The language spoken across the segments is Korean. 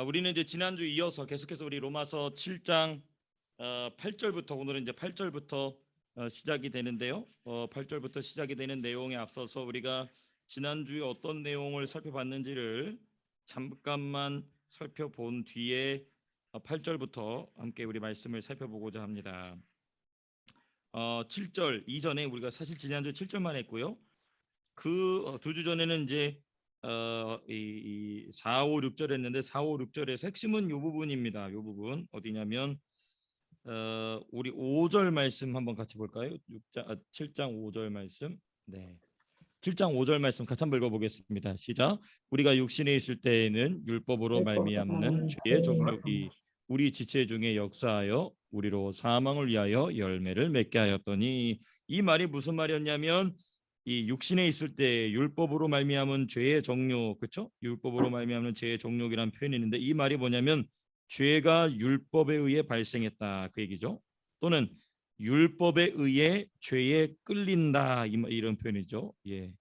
우리는 이제 지난주 이어서 계속해서 우리 로마서 7장 8절부터 오늘은 이제 8절부터 시작이 되는데요. 8절부터 시작이 되는 내용에 앞서서 우리가 지난주에 어떤 내용을 살펴봤는지를 잠깐만 살펴본 뒤에 8절부터 함께 우리 말씀을 살펴보고자 합니다. 7절 이전에 우리가 사실 지난주 7절만 했고요. 그 두 주 전에는 이제 4, 5, 6절 했는데 4, 5, 6절에서 핵심은 이 부분입니다. 이 부분 어디냐면 우리 5절 말씀 한번 같이 볼까요? 7장 5절 말씀. 네. 7장 5절 말씀 같이 한번 읽어보겠습니다. 시작. 우리가 육신에 있을 때에는 율법으로 말미암는 죄의 정욕이 우리 지체 중에 역사하여 우리로 사망을 위하여 열매를 맺게 하였더니, 이 말이 무슨 말이었냐면 이 육신에 있을 때 율법으로 말미암은 죄의 정욕, 그렇죠? 율법으로 말미암는 죄의 정욕이라는 표현이 있는데 이 말이 뭐냐면 죄가 율법에 의해 발생했다 그 얘기죠. 또는 율법에 의해 죄에 끌린다 이런 표현이죠. 예.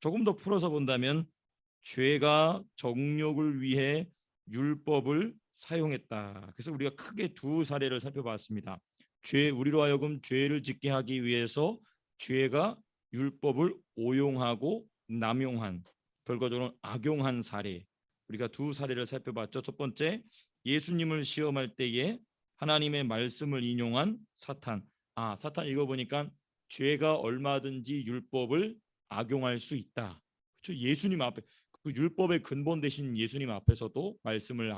조금 더 풀어서 본다면 죄가 정욕을 위해 율법을 사용했다. 그래서 우리가 크게 두 사례를 살펴봤습니다. 우리로 하여금 죄를 짓게 하기 위해서 죄가 율법을 오용하고 남용한, 결과적으로 악용한 사례, 우리가 두 사례를 살펴봤죠. 첫 번째, 예수님을 시험할 때에 하나님의 말씀을 인용한 사탄. 사탄 읽어보니까 죄가 얼마든지 율법을 악용할 수 있다. 그렇죠? 예수님 앞에, 그 율법의 근본 되신 예수님 앞에서도 말씀을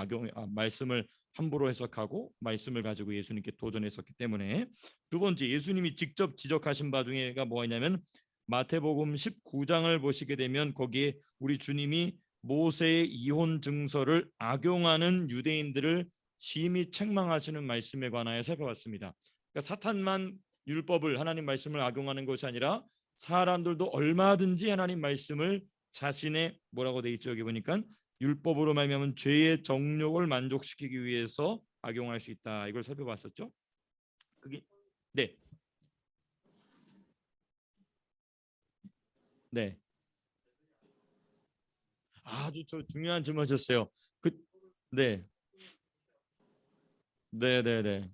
함부로 해석하고 말씀을 가지고 예수님께 도전했었기 때문에. 두 번째, 예수님이 직접 지적하신 바 중에가 뭐냐면 마태복음 19장을 보시게 되면 거기에 우리 주님이 모세의 이혼 증서를 악용하는 유대인들을 심히 책망하시는 말씀에 관하여 살펴봤습니다. 그러니까 사탄만 율법을, 하나님 말씀을 악용하는 것이 아니라 사람들도 얼마든지 하나님 말씀을 자신의 뭐라고 돼 있죠? 여기 보니까 율법으로 말미암은 죄의 정욕을 만족시키기 위해서 악용할 수 있다. 이걸 살펴봤었죠. 그게 네. 네. 아주 중요한 질문이셨어요. 네. 네, 네, 네.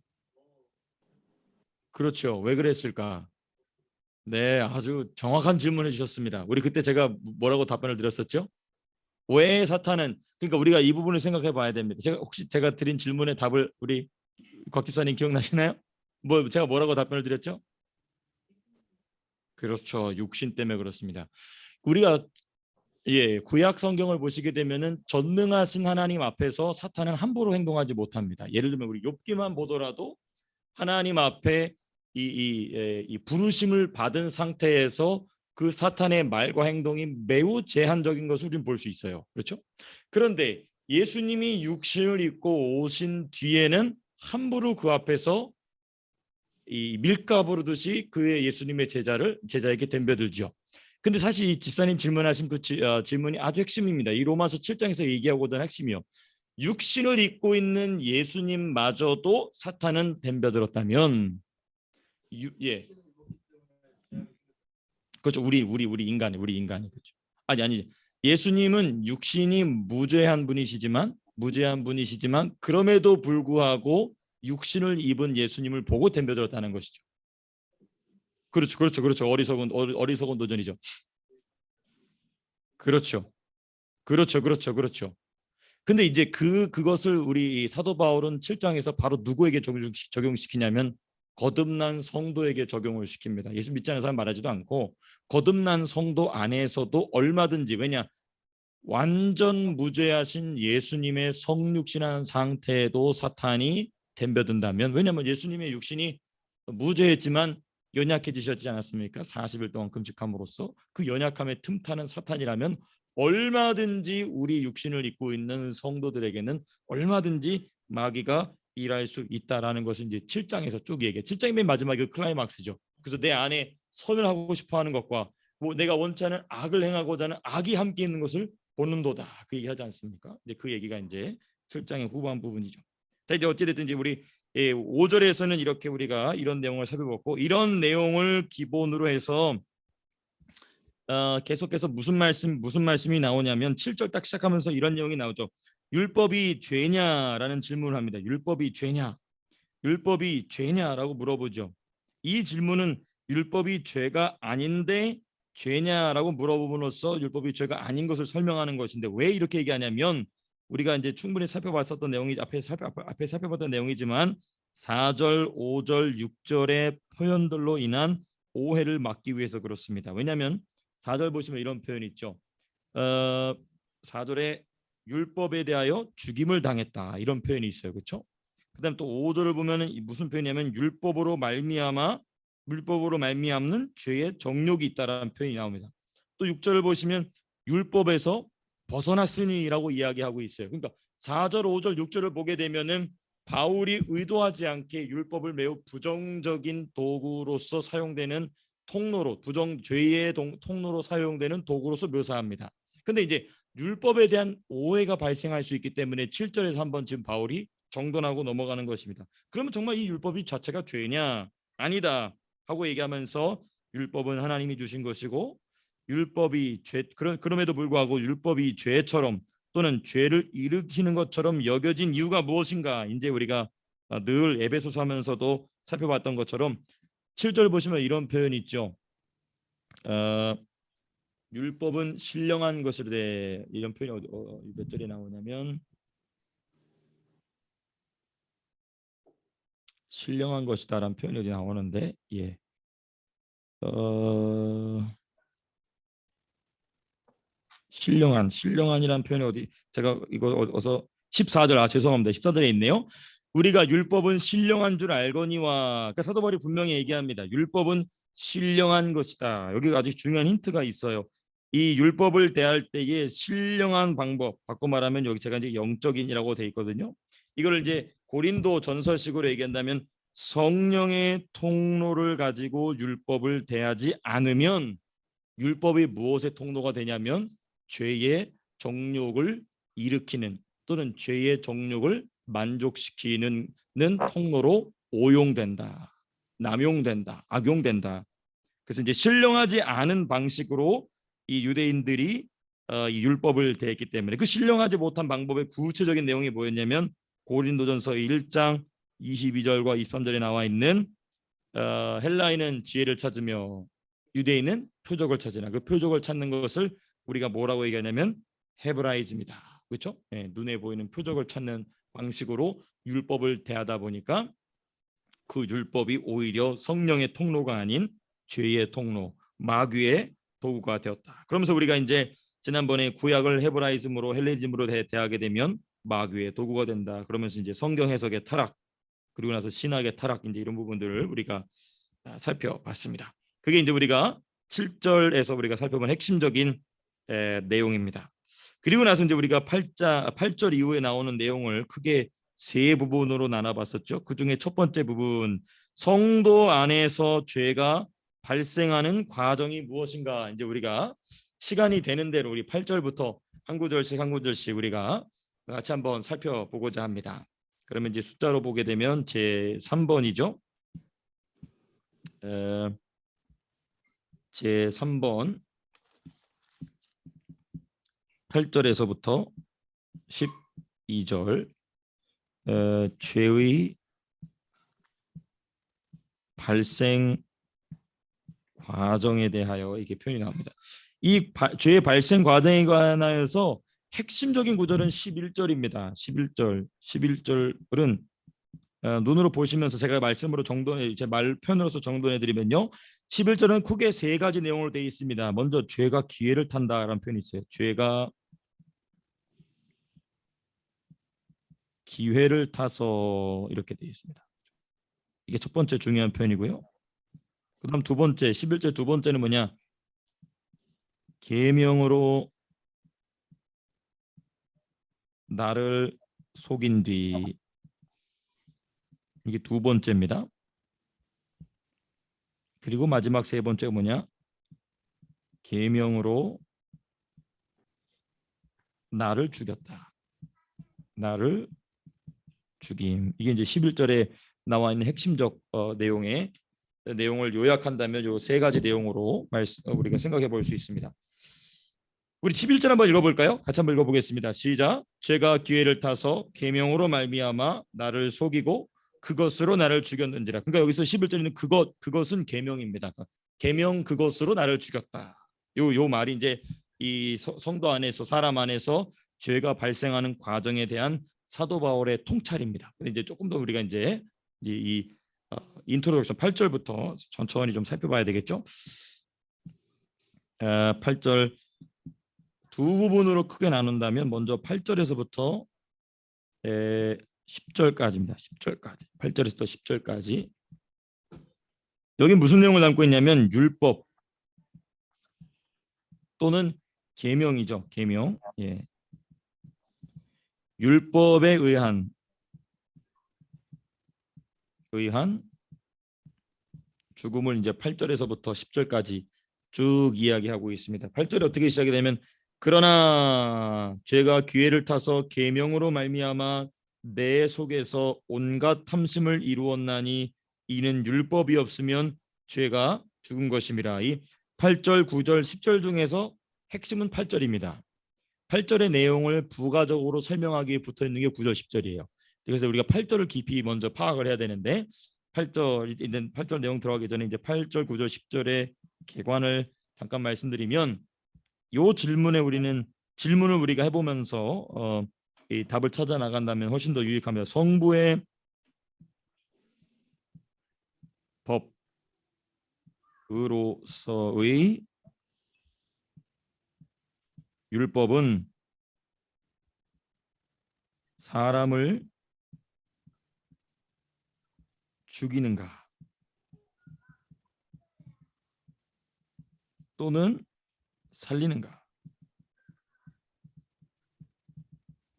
그렇죠. 왜 그랬을까? 네, 아주 정확한 질문해 주셨습니다. 우리 그때 제가 뭐라고 답변을 드렸었죠? 왜 사탄은, 그러니까 우리가 이 부분을 생각해 봐야 됩니다. 혹시 제가 드린 질문의 답을 우리 곽 집사님 기억나시나요? 제가 뭐라고 답변을 드렸죠? 그렇죠. 육신 때문에 그렇습니다. 우리가 구약 성경을 보시게 되면은 전능하신 하나님 앞에서 사탄은 함부로 행동하지 못합니다. 예를 들면 우리 욥기만 보더라도 하나님 앞에 이 부르심을 받은 상태에서 그 사탄의 말과 행동이 매우 제한적인 것을 우리는 볼 수 있어요. 그렇죠? 그런데 예수님이 육신을 입고 오신 뒤에는 함부로 그 앞에서 이 밀가 부르듯이 그의 예수님의 제자에게 덤벼들죠. 근데 사실 이 집사님 질문하신 질문이 아주 핵심입니다. 이 로마서 7장에서 얘기하고던 핵심이요. 육신을 입고 있는 예수님마저도 사탄은 덤벼들었다면, 예, 그렇죠. 우리 인간이 그렇죠. 아니 예수님은 육신이 무죄한 분이시지만 그럼에도 불구하고 육신을 입은 예수님을 보고 덤벼들었다는 것이죠. 그렇죠. 어리석은 도전이죠. 그렇죠. 근데 이제 그것을 우리 사도 바울은 7장에서 바로 누구에게 적용시키냐면 거듭난 성도에게 적용을 시킵니다. 예수 믿지 않는 사람 말하지도 않고 거듭난 성도 안에서도 얼마든지, 왜냐, 완전 무죄하신 예수님의 성육신한 상태에도 사탄이 덤벼든다면, 왜냐하면 예수님의 육신이 무죄했지만 연약해지셨지 않았습니까? 40일 동안 금식함으로써 그 연약함에 틈타는 사탄이라면 얼마든지 우리 육신을 입고 있는 성도들에게는 얼마든지 마귀가 일할 수 있다라는 것을 이제 7장에서 쭉 얘기해. 7장이 맨 마지막에 그 클라이막스죠. 그래서 내 안에 선을 하고 싶어하는 것과 내가 원치 않은 악을 행하고자 하는 악이 함께 있는 것을 보는도다. 그 얘기하지 않습니까? 이제 그 얘기가 이제 7장의 후반 부분이죠. 자, 이제 어찌됐든 이제 우리 5절에서는 이렇게 우리가 이런 내용을 살펴봤고, 이런 내용을 기본으로 해서 계속해서 무슨 말씀이 나오냐면 7절 딱 시작하면서 이런 내용이 나오죠. 율법이 죄냐라는 질문을 합니다. 율법이 죄냐? 율법이 죄냐라고 물어보죠. 이 질문은 율법이 죄가 아닌데 죄냐라고 물어봄으로써 율법이 죄가 아닌 것을 설명하는 것인데, 왜 이렇게 얘기하냐면 우리가 이제 충분히 살펴봤었던 내용이 앞에 살펴봤던 내용이지만 4절, 5절, 6절의 표현들로 인한 오해를 막기 위해서 그렇습니다. 왜냐하면 4절 보시면 이런 표현이 있죠. 4절에 율법에 대하여 죽임을 당했다, 이런 표현이 있어요. 그렇죠? 그다음 또 5절을 보면은 무슨 표현이냐면 율법으로 말미암는 죄의 정욕이 있다라는 표현이 나옵니다. 또 6절을 보시면 율법에서 벗어났으니라고 이야기하고 있어요. 그러니까 4절, 5절, 6절을 보게 되면은 바울이 의도하지 않게 율법을 매우 부정적인 도구로서 사용되는 통로로, 죄의 통로로 사용되는 도구로서 묘사합니다. 근데 이제 율법에 대한 오해가 발생할 수 있기 때문에 7절에서 한번 지금 바울이 정돈하고 넘어가는 것입니다. 그러면 정말 이 율법이 자체가 죄냐? 아니다 하고 얘기하면서 율법은 하나님이 주신 것이고, 율법이 그럼에도 불구하고 율법이 죄처럼 또는 죄를 일으키는 것처럼 여겨진 이유가 무엇인가? 이제 우리가 늘 에베소서 하면서도 살펴봤던 것처럼 7절 보시면 이런 표현이 있죠. 율법은 신령한 것이래, 이런 표현이 몇 절에 나오냐면 신령한 것이다라는 표현이 어디 나오는데, 신령한이라는 표현이 어디, 제가 이거 어서 14절, 죄송합니다. 14절에 있네요. 우리가 율법은 신령한 줄 알거니와, 그러니까 사도 바울이 분명히 얘기합니다. 율법은 신령한 것이다. 여기 아주 중요한 힌트가 있어요. 이 율법을 대할 때의 신령한 방법, 바꿔 말하면 여기 제가 이제 영적인이라고 돼 있거든요. 이걸 이제 고린도 전서식으로 얘기한다면 성령의 통로를 가지고 율법을 대하지 않으면, 율법이 무엇의 통로가 되냐면 죄의 정욕을 일으키는 또는 죄의 정욕을 만족시키는 통로로 오용된다, 남용된다, 악용된다. 그래서 이제 신령하지 않은 방식으로 이 유대인들이 이 율법을 대했기 때문에, 그 신령하지 못한 방법의 구체적인 내용이 뭐였냐면 고린도전서 1장 22절과 23절에 나와 있는 헬라인은 지혜를 찾으며 유대인은 표적을 찾으나, 그 표적을 찾는 것을 우리가 뭐라고 얘기하냐면 헤브라이즘이다. 그렇죠? 눈에 보이는 표적을 찾는 방식으로 율법을 대하다 보니까 그 율법이 오히려 성령의 통로가 아닌 죄의 통로, 마귀의 도구가 되었다. 그러면서 우리가 이제 지난번에 구약을 헤브라이즘으로 헬레니즘으로 대하게 되면 마귀의 도구가 된다. 그러면서 이제 성경 해석의 타락, 그리고 나서 신학의 타락, 이제 이런 부분들을 우리가 살펴봤습니다. 그게 이제 우리가 7절에서 우리가 살펴본 핵심적인 내용입니다. 그리고 나서 이제 우리가 8절 이후에 나오는 내용을 크게 세 부분으로 나눠봤었죠. 그 중에 첫 번째 부분, 성도 안에서 죄가 발생하는 과정이 무엇인가. 이제 우리가 시간이 되는 대로 우리 8절부터 한 구절씩 우리가 같이 한번 살펴보고자 합니다. 그러면 이제 숫자로 보게 되면 제 3번이죠. 제 3번 8절에서부터 12절, 죄의 발생 과정에 대하여 이게 표현이 나옵니다. 이 죄의 발생 과정에 관하여서 핵심적인 구절은 11절입니다. 11절은 눈으로 보시면서 제가 말씀으로 제 말편으로서 정돈해 드리면요, 11절은 크게 세 가지 내용으로 되어 있습니다. 먼저 죄가 기회를 탄다라는 표현이 있어요. 죄가 기회를 타서 이렇게 되어 있습니다. 이게 첫 번째 중요한 표현이고요. 그다음 두 번째, 11절 두 번째는 뭐냐? 계명으로 나를 속인 뒤, 이게 두 번째입니다. 그리고 마지막 세 번째가 뭐냐? 계명으로 나를 죽였다. 나를 죽임. 이게 이제 11절에 나와 있는 핵심적 내용을 요약한다면 요 세 가지 내용으로 우리가 생각해 볼 수 있습니다. 우리 11절 한번 읽어볼까요? 같이 한번 읽어보겠습니다. 시작. 죄가 기회를 타서 계명으로 말미암아 나를 속이고 그것으로 나를 죽였는지라. 그러니까 여기서 11절에는 그것은 계명입니다. 계명 그것으로 나를 죽였다. 요 말이 이제 이 성도 안에서 사람 안에서 죄가 발생하는 과정에 대한 사도 바울의 통찰입니다. 근데 이제 조금 더 우리가 이제 이 인트로덕션 8절부터 천천히 좀 살펴봐야 되겠죠? 8절 두 부분으로 크게 나눈다면 먼저 8절에서부터 10절까지입니다. 10절까지. 8절에서부터 10절까지. 여기 무슨 내용을 담고 있냐면 율법 또는 계명이죠. 계명. 예. 율법에 의한 죽음을 이제 8절에서부터 10절까지 쭉 이야기하고 있습니다. 8절이 어떻게 시작이 되면 그러나 죄가 기회를 타서 계명으로 말미암아 내 속에서 온갖 탐심을 이루었나니 이는 율법이 없으면 죄가 죽은 것임이라. 이 8절, 9절, 10절 중에서 핵심은 8절입니다. 8절의 내용을 부가적으로 설명하기 위해 붙어 있는 게 9절, 10절이에요. 그래서 우리가 8절을 깊이 먼저 파악을 해야 되는데 8절 내용 들어가기 전에 이제 8절, 9절, 10절의 개관을 잠깐 말씀드리면 요 질문을 우리가 해보면서 이 답을 찾아 나간다면 훨씬 더 유익합니다. 성부의 법으로서의 율법은 사람을 죽이는가 또는 살리는가?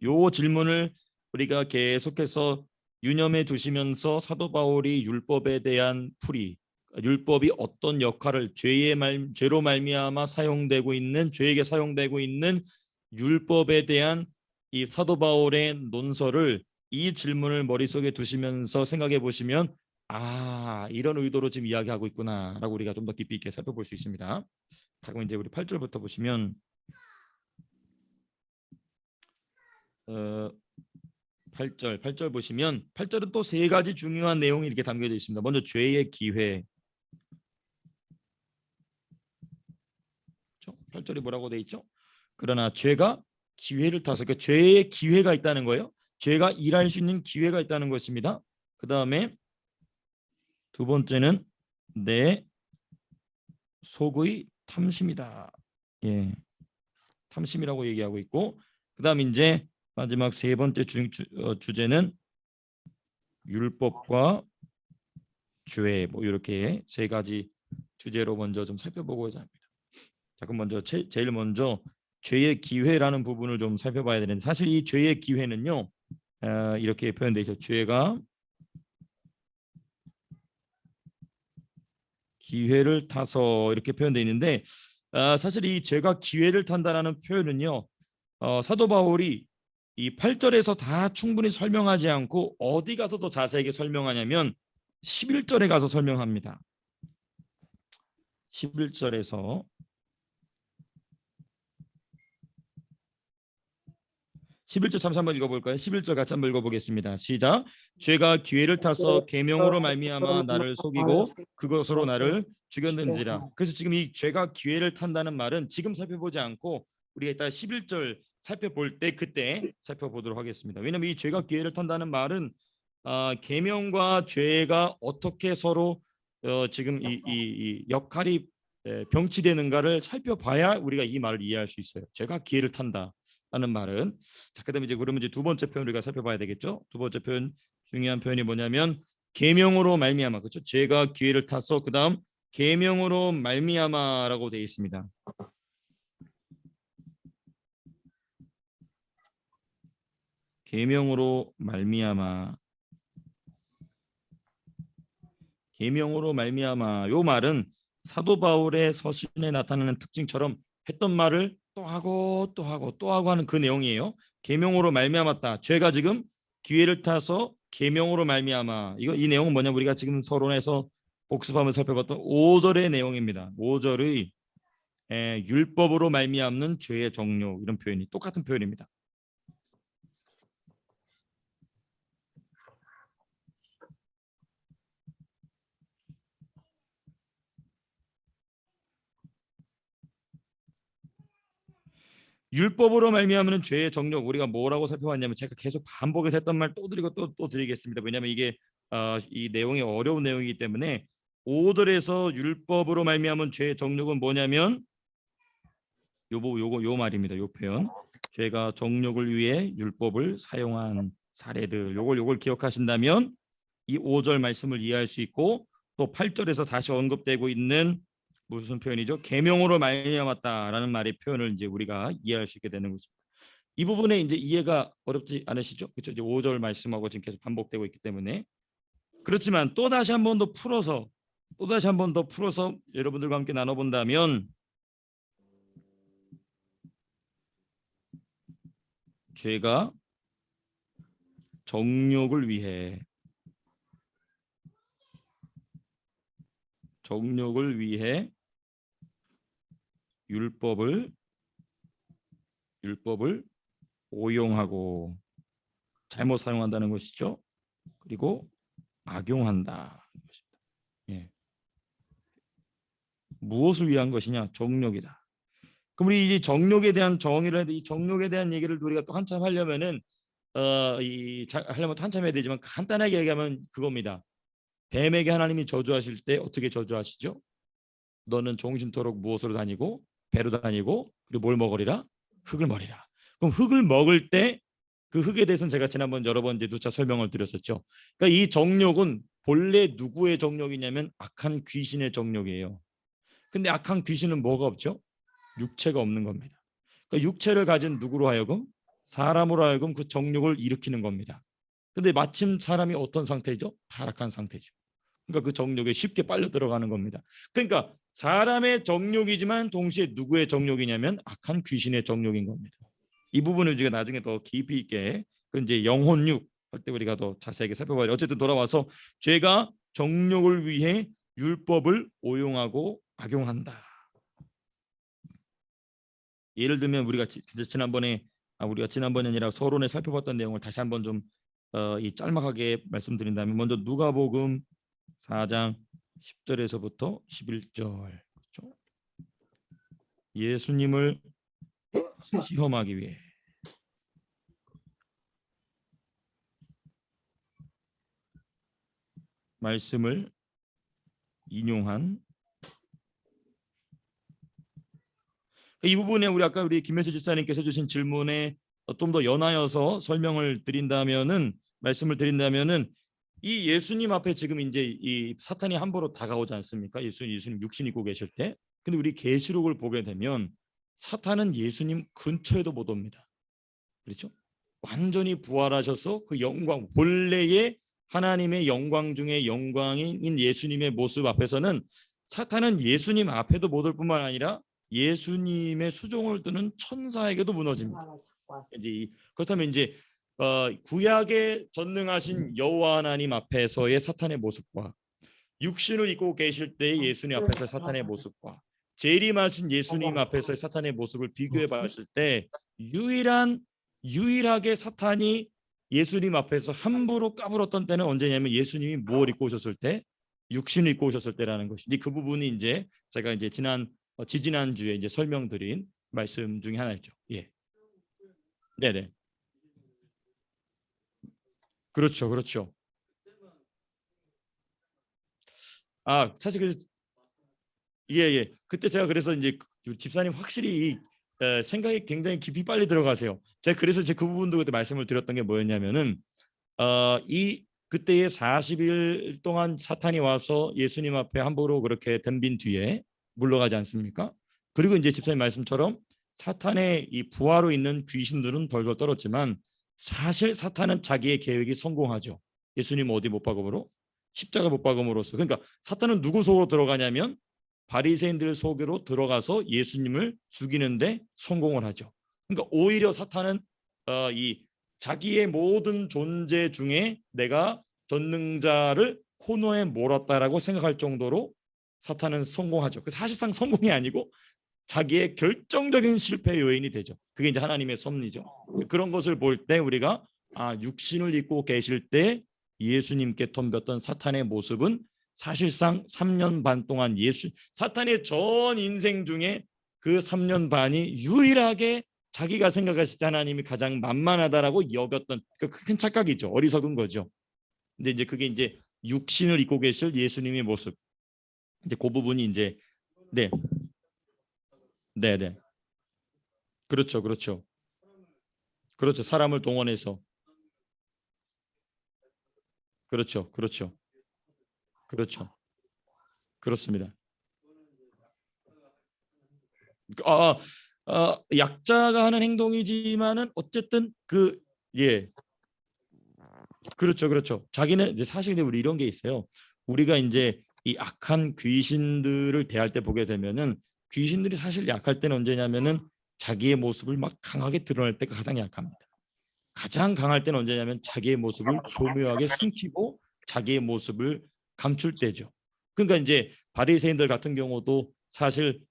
요 질문을 우리가 계속해서 유념해 두시면서 사도 바울이 율법에 대한 풀이, 율법이 어떤 역할을 죄로 말미암아 사용되고 있는 죄에게 사용되고 있는 율법에 대한 이 사도 바울의 논설을 이 질문을 머릿속에 두시면서 생각해 보시면 이런 의도로 지금 이야기하고 있구나라고 우리가 좀 더 깊이 있게 살펴볼 수 있습니다. 자, 그럼 이제 우리 8절부터 보시면 8절 보시면 8절은 또 세 가지 중요한 내용이 이렇게 담겨져 있습니다. 먼저 죄의 기회. 8절이 뭐라고 돼 있죠? 그러나 죄가 기회를 타서, 그러니까 죄의 기회가 있다는 거예요. 죄가 일할 수 있는 기회가 있다는 것입니다. 그 다음에 두 번째는 내 속의 탐심이다. 예, 탐심이라고 얘기하고 있고, 그 다음 이제 마지막 세 번째 주제는 율법과 죄, 뭐 이렇게 세 가지 주제로 먼저 좀 살펴보고자 합니다. 자, 그럼 먼저 제일 먼저 죄의 기회라는 부분을 좀 살펴봐야 되는데, 사실 이 죄의 기회는요 이렇게 표현되어 있죠. 죄가 기회를 타서 이렇게 표현되어 있는데, 사실 이 죄가 기회를 탄다라는 표현은요 사도 바울이 이 8절에서 다 충분히 설명하지 않고 어디 가서 더 자세하게 설명하냐면 11절에 가서 설명합니다. 11절에서 11절 잠시 한번 읽어볼까요? 11절 같이 한번 읽어보겠습니다. 시작. 죄가 기회를 타서 계명으로 말미암아 나를 속이고 그것으로 나를 죽였는지라. 그래서 지금 이 죄가 기회를 탄다는 말은 지금 살펴보지 않고 우리가 이따 11절 살펴볼 때 그때 살펴보도록 하겠습니다. 왜냐하면 이 죄가 기회를 탄다는 말은 계명과 죄가 어떻게 서로 지금 이 역할이 병치되는가를 살펴봐야 우리가 이 말을 이해할 수 있어요. 죄가 기회를 탄다. 라는 말은. 자, 그다음에 이제 그러면 이제 두 번째 표현 우리가 살펴봐야 되겠죠. 두 번째 표현, 중요한 표현이 뭐냐면 계명으로 말미암아. 그렇죠? 죄가 기회를 타서 그다음 계명으로 말미암아라고 되어 있습니다. 계명으로 말미암아. 계명으로 말미암아. 요 말은 사도 바울의 서신에 나타나는 특징처럼 했던 말을 또 하고 또 하고 또 하고 하는 그 내용이에요. 계명으로 말미암았다. 죄가 지금 기회를 타서 계명으로 말미암아. 이 내용은 뭐냐? 우리가 지금 서론에서 복습하면서 살펴봤던 5절의 내용입니다. 5절의 율법으로 말미암는 죄의 정욕, 이런 표현이 똑같은 표현입니다. 율법으로 말미암는 죄의 정욕, 우리가 뭐라고 살펴봤냐면 제가 계속 반복해서 했던 말 또 드리고 또 드리겠습니다. 왜냐하면 이게 이 내용이 어려운 내용이기 때문에 5절에서 율법으로 말미암은 죄의 정욕은 뭐냐면 요 말입니다. 요 표현. 죄가 정욕을 위해 율법을 사용한 사례들. 요걸 기억하신다면 이 5절 말씀을 이해할 수 있고, 또 8절에서 다시 언급되고 있는 무슨 표현이죠? 계명으로 말미암았다라는 말의 표현을 이제 우리가 이해할 수 있게 되는 거죠. 이 부분에 이제 이해가 어렵지 않으시죠? 그렇죠? 이제 5절 말씀하고 지금 계속 반복되고 있기 때문에. 그렇지만 또 다시 한 번 더 풀어서 여러분들과 함께 나눠본다면, 죄가 정욕을 위해 율법을 오용하고 잘못 사용한다는 것이죠. 그리고 악용한다. 예. 무엇을 위한 것이냐? 정욕이다. 그럼 우리 이제 정욕에 대한 정의를 해야 이 정욕에 대한 얘기를 우리가 또 한참 하려면은 하려면 또 한참 해야 되지만, 간단하게 얘기하면 그겁니다. 뱀에게 하나님이 저주하실 때 어떻게 저주하시죠? 너는 종신토록 무엇으로 다니고 배로 다니고 그리고 뭘 먹으리라? 흙을 먹으리라. 그럼 흙을 먹을 때 그 흙에 대해서는 제가 지난번 여러 번 이제 누차 설명을 드렸었죠. 그러니까 이 정욕은 본래 누구의 정욕이냐면 악한 귀신의 정욕이에요. 근데 악한 귀신은 뭐가 없죠? 육체가 없는 겁니다. 그러니까 육체를 가진 누구로 하여금, 사람으로 하여금 그 정욕을 일으키는 겁니다. 근데 마침 사람이 어떤 상태죠? 타락한 상태죠. 그러니까 그 정욕에 쉽게 빨려 들어가는 겁니다. 그러니까 사람의 정욕이지만 동시에 누구의 정욕이냐면 악한 귀신의 정욕인 겁니다. 이 부분을 우리가 나중에 더 깊이 있게 그 이제 영혼육 할 때 우리가 더 자세하게 살펴봐요. 어쨌든 돌아와서 죄가 정욕을 위해 율법을 오용하고 악용한다. 예를 들면 우리가 지난번에 아니라 서론에 살펴봤던 내용을 다시 한번 좀 이 짤막하게 말씀드린다면, 먼저 누가복음 4장 10절에서부터 11절, 그렇죠? 예수님을 시험하기 위해 말씀을 인용한 이 부분에 우리 김현수 지사님께서 주신 질문에 좀 더 연하여서 말씀을 드린다면은 이 예수님 앞에 지금 이제 이 사탄이 함부로 다가오지 않습니까? 예수님 육신 입고 계실 때. 근데 우리 계시록을 보게 되면 사탄은 예수님 근처에도 못 옵니다. 그렇죠? 완전히 부활하셔서 그 영광, 본래의 하나님의 영광 중에 영광인 예수님의 모습 앞에서는 사탄은 예수님 앞에도 못 올 뿐만 아니라 예수님의 수종을 두는 천사에게도 무너집니다. 그렇다면 이제 구약에 전능하신 여호와 하나님 앞에서의 사탄의 모습과 육신을 입고 계실 때의 예수님 앞에서의 사탄의 모습과 재림하신 예수님 앞에서의 사탄의 모습을 비교해 봤을 때 유일하게 사탄이 예수님 앞에서 함부로 까불었던 때는 언제냐면 예수님이 무엇을 입고 오셨을 때, 육신을 입고 오셨을 때라는 것이지. 그 부분이 이제 제가 이제 지지난 주에 이제 설명드린 말씀 중에 하나였죠. 예. 네네. 그렇죠. 사실 예. 그때 제가 그래서 이제 집사님 확실히 생각이 굉장히 깊이 빨리 들어가세요. 제가 그래서 그 부분도 그때 말씀을 드렸던 게 뭐였냐면은 이 그때의 40일 동안 사탄이 와서 예수님 앞에 함부로 그렇게 덤빈 뒤에 물러가지 않습니까? 그리고 이제 집사님 말씀처럼 사탄의 이 부하로 있는 귀신들은 덜덜 떨었지만 사실 사탄은 자기의 계획이 성공하죠. 예수님 어디 못 박음으로? 십자가 못 박음으로써. 그러니까 사탄은 누구 속으로 들어가냐면 바리새인들 속으로 들어가서 예수님을 죽이는데 성공을 하죠. 그러니까 오히려 사탄은 이 자기의 모든 존재 중에 내가 전능자를 코너에 몰았다라고 생각할 정도로 사탄은 성공하죠. 사실상 성공이 아니고 자기의 결정적인 실패의 요인이 되죠. 그게 이제 하나님의 섭리죠. 그런 것을 볼 때 우리가 육신을 입고 계실 때 예수님께 덤볐던 사탄의 모습은 사실상 3년 반 동안 사탄의 전 인생 중에 그 3년 반이 유일하게 자기가 생각했을 때 하나님이 가장 만만하다라고 여겼던 그 큰 착각이죠. 어리석은 거죠. 근데 이제 그게 이제 육신을 입고 계실 예수님의 모습. 이제 그 부분이 이제 네. 네. 그렇죠. 그렇죠. 그렇죠. 사람을 동원해서 그렇죠. 그렇죠. 그렇죠. 그렇습니다. 아, 약자가 하는 행동이지만은 어쨌든 예, 그렇죠, 그렇죠. 자기는 이제 사실 근데 우리 이런 게 있어요. 우리가 이제 이 악한 귀신들을 대할 때 보게 되면은 귀신들이 사실 약할 때는 언제냐면은 자기의 모습을 막 강하게 드러낼 때가 가장 약합니다. 가장 강할 때는 언제냐면 자기의 모습을 교묘하게 숨기고 자기의 모습을 감출 때죠. 그러니까 이제 바리새인들 같은 경우도 사실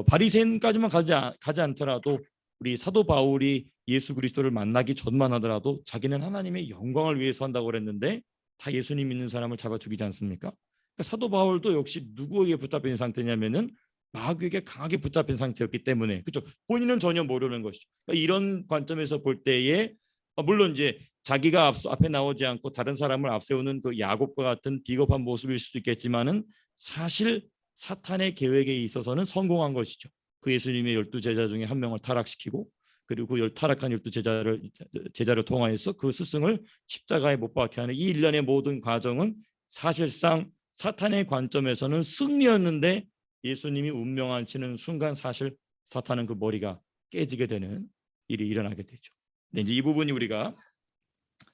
바리새인까지만 가지 않더라도 우리 사도 바울이 예수 그리스도를 만나기 전만 하더라도 자기는 하나님의 영광을 위해서 한다고 그랬는데 다 예수님 믿는 사람을 잡아 죽이지 않습니까? 그러니까 사도 바울도 역시 누구에게 붙잡힌 상태냐면은 마귀에게 강하게 붙잡힌 상태였기 때문에 그렇죠. 본인은 전혀 모르는 것이죠. 그러니까 이런 관점에서 볼 때에 물론 이제 자기가 앞에 나오지 않고 다른 사람을 앞세우는 그 야곱과 같은 비겁한 모습일 수도 있겠지만은 사실 사탄의 계획에 있어서는 성공한 것이죠. 그 예수님의 12제자 중에 한 명을 타락시키고 그리고 그 타락한 12제자를 통하여서 그 스승을 십자가에 못 박게 하는 이 일련의 모든 과정은 사실상 사탄의 관점에서는 승리였는데 예수님이 운명하시는 순간 사실 사탄은 그 머리가 깨지게 되는 일이 일어나게 되죠. 네, 이제 이 부분이 우리가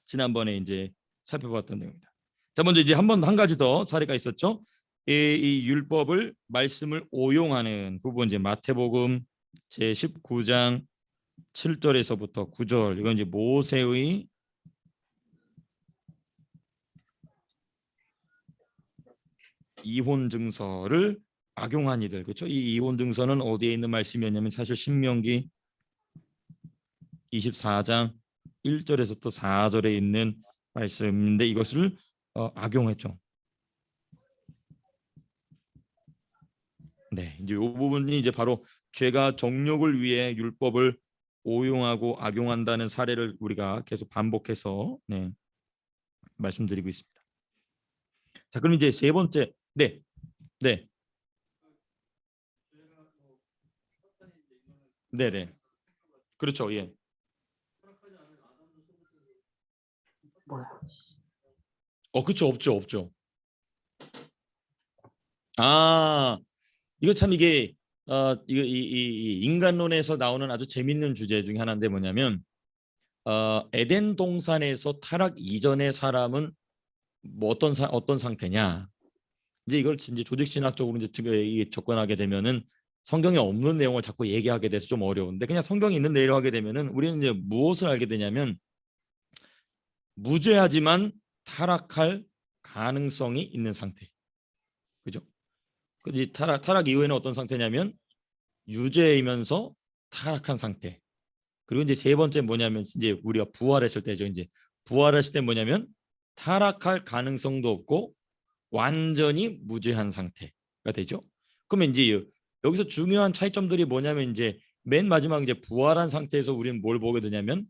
지난번에 이제 살펴봤던 내용입니다. 자, 먼저 이제 한 가지 더 사례가 있었죠. 이 율법을 말씀을 오용하는 부분 이제 마태복음 제 19장 7절에서부터 9절 이건 이제 모세의 이혼 증서를 악용한 이들 그렇죠? 이 이혼 증서는 어디에 있는 말씀이었냐면 사실 신명기 24장 1절에서 또 4절에 있는 말씀인데 이것을 악용했죠. 네, 이제 이 부분이 이제 바로 죄가 정욕을 위해 율법을 오용하고 악용한다는 사례를 우리가 계속 반복해서 말씀드리고 있습니다. 자, 그럼 이제 세 번째, 네. 그렇죠, 예. 그렇죠, 없죠. 이거 참 이게 이거 이 인간론에서 나오는 아주 재밌는 주제 중에 하나인데 뭐냐면 에덴 동산에서 타락 이전의 사람은 뭐 어떤 상태냐? 이제 이걸 이제 조직신학적으로 이제 접근하게 되면은 성경에 없는 내용을 자꾸 얘기하게 돼서 좀 어려운데 그냥 성경에 있는 내용을 하게 되면은 우리는 이제 무엇을 알게 되냐면 무죄하지만 타락할 가능성이 있는 상태. 그죠? 그 타락 이후에는 어떤 상태냐면 유죄이면서 타락한 상태. 그리고 이제 세 번째 뭐냐면 이제 우리가 부활했을 때죠. 이제 부활했을 때 뭐냐면 타락할 가능성도 없고 완전히 무죄한 상태가 되죠. 그러면 이제 여기서 중요한 차이점들이 뭐냐면 이제 맨 마지막 이제 부활한 상태에서 우리는 뭘 보게 되냐면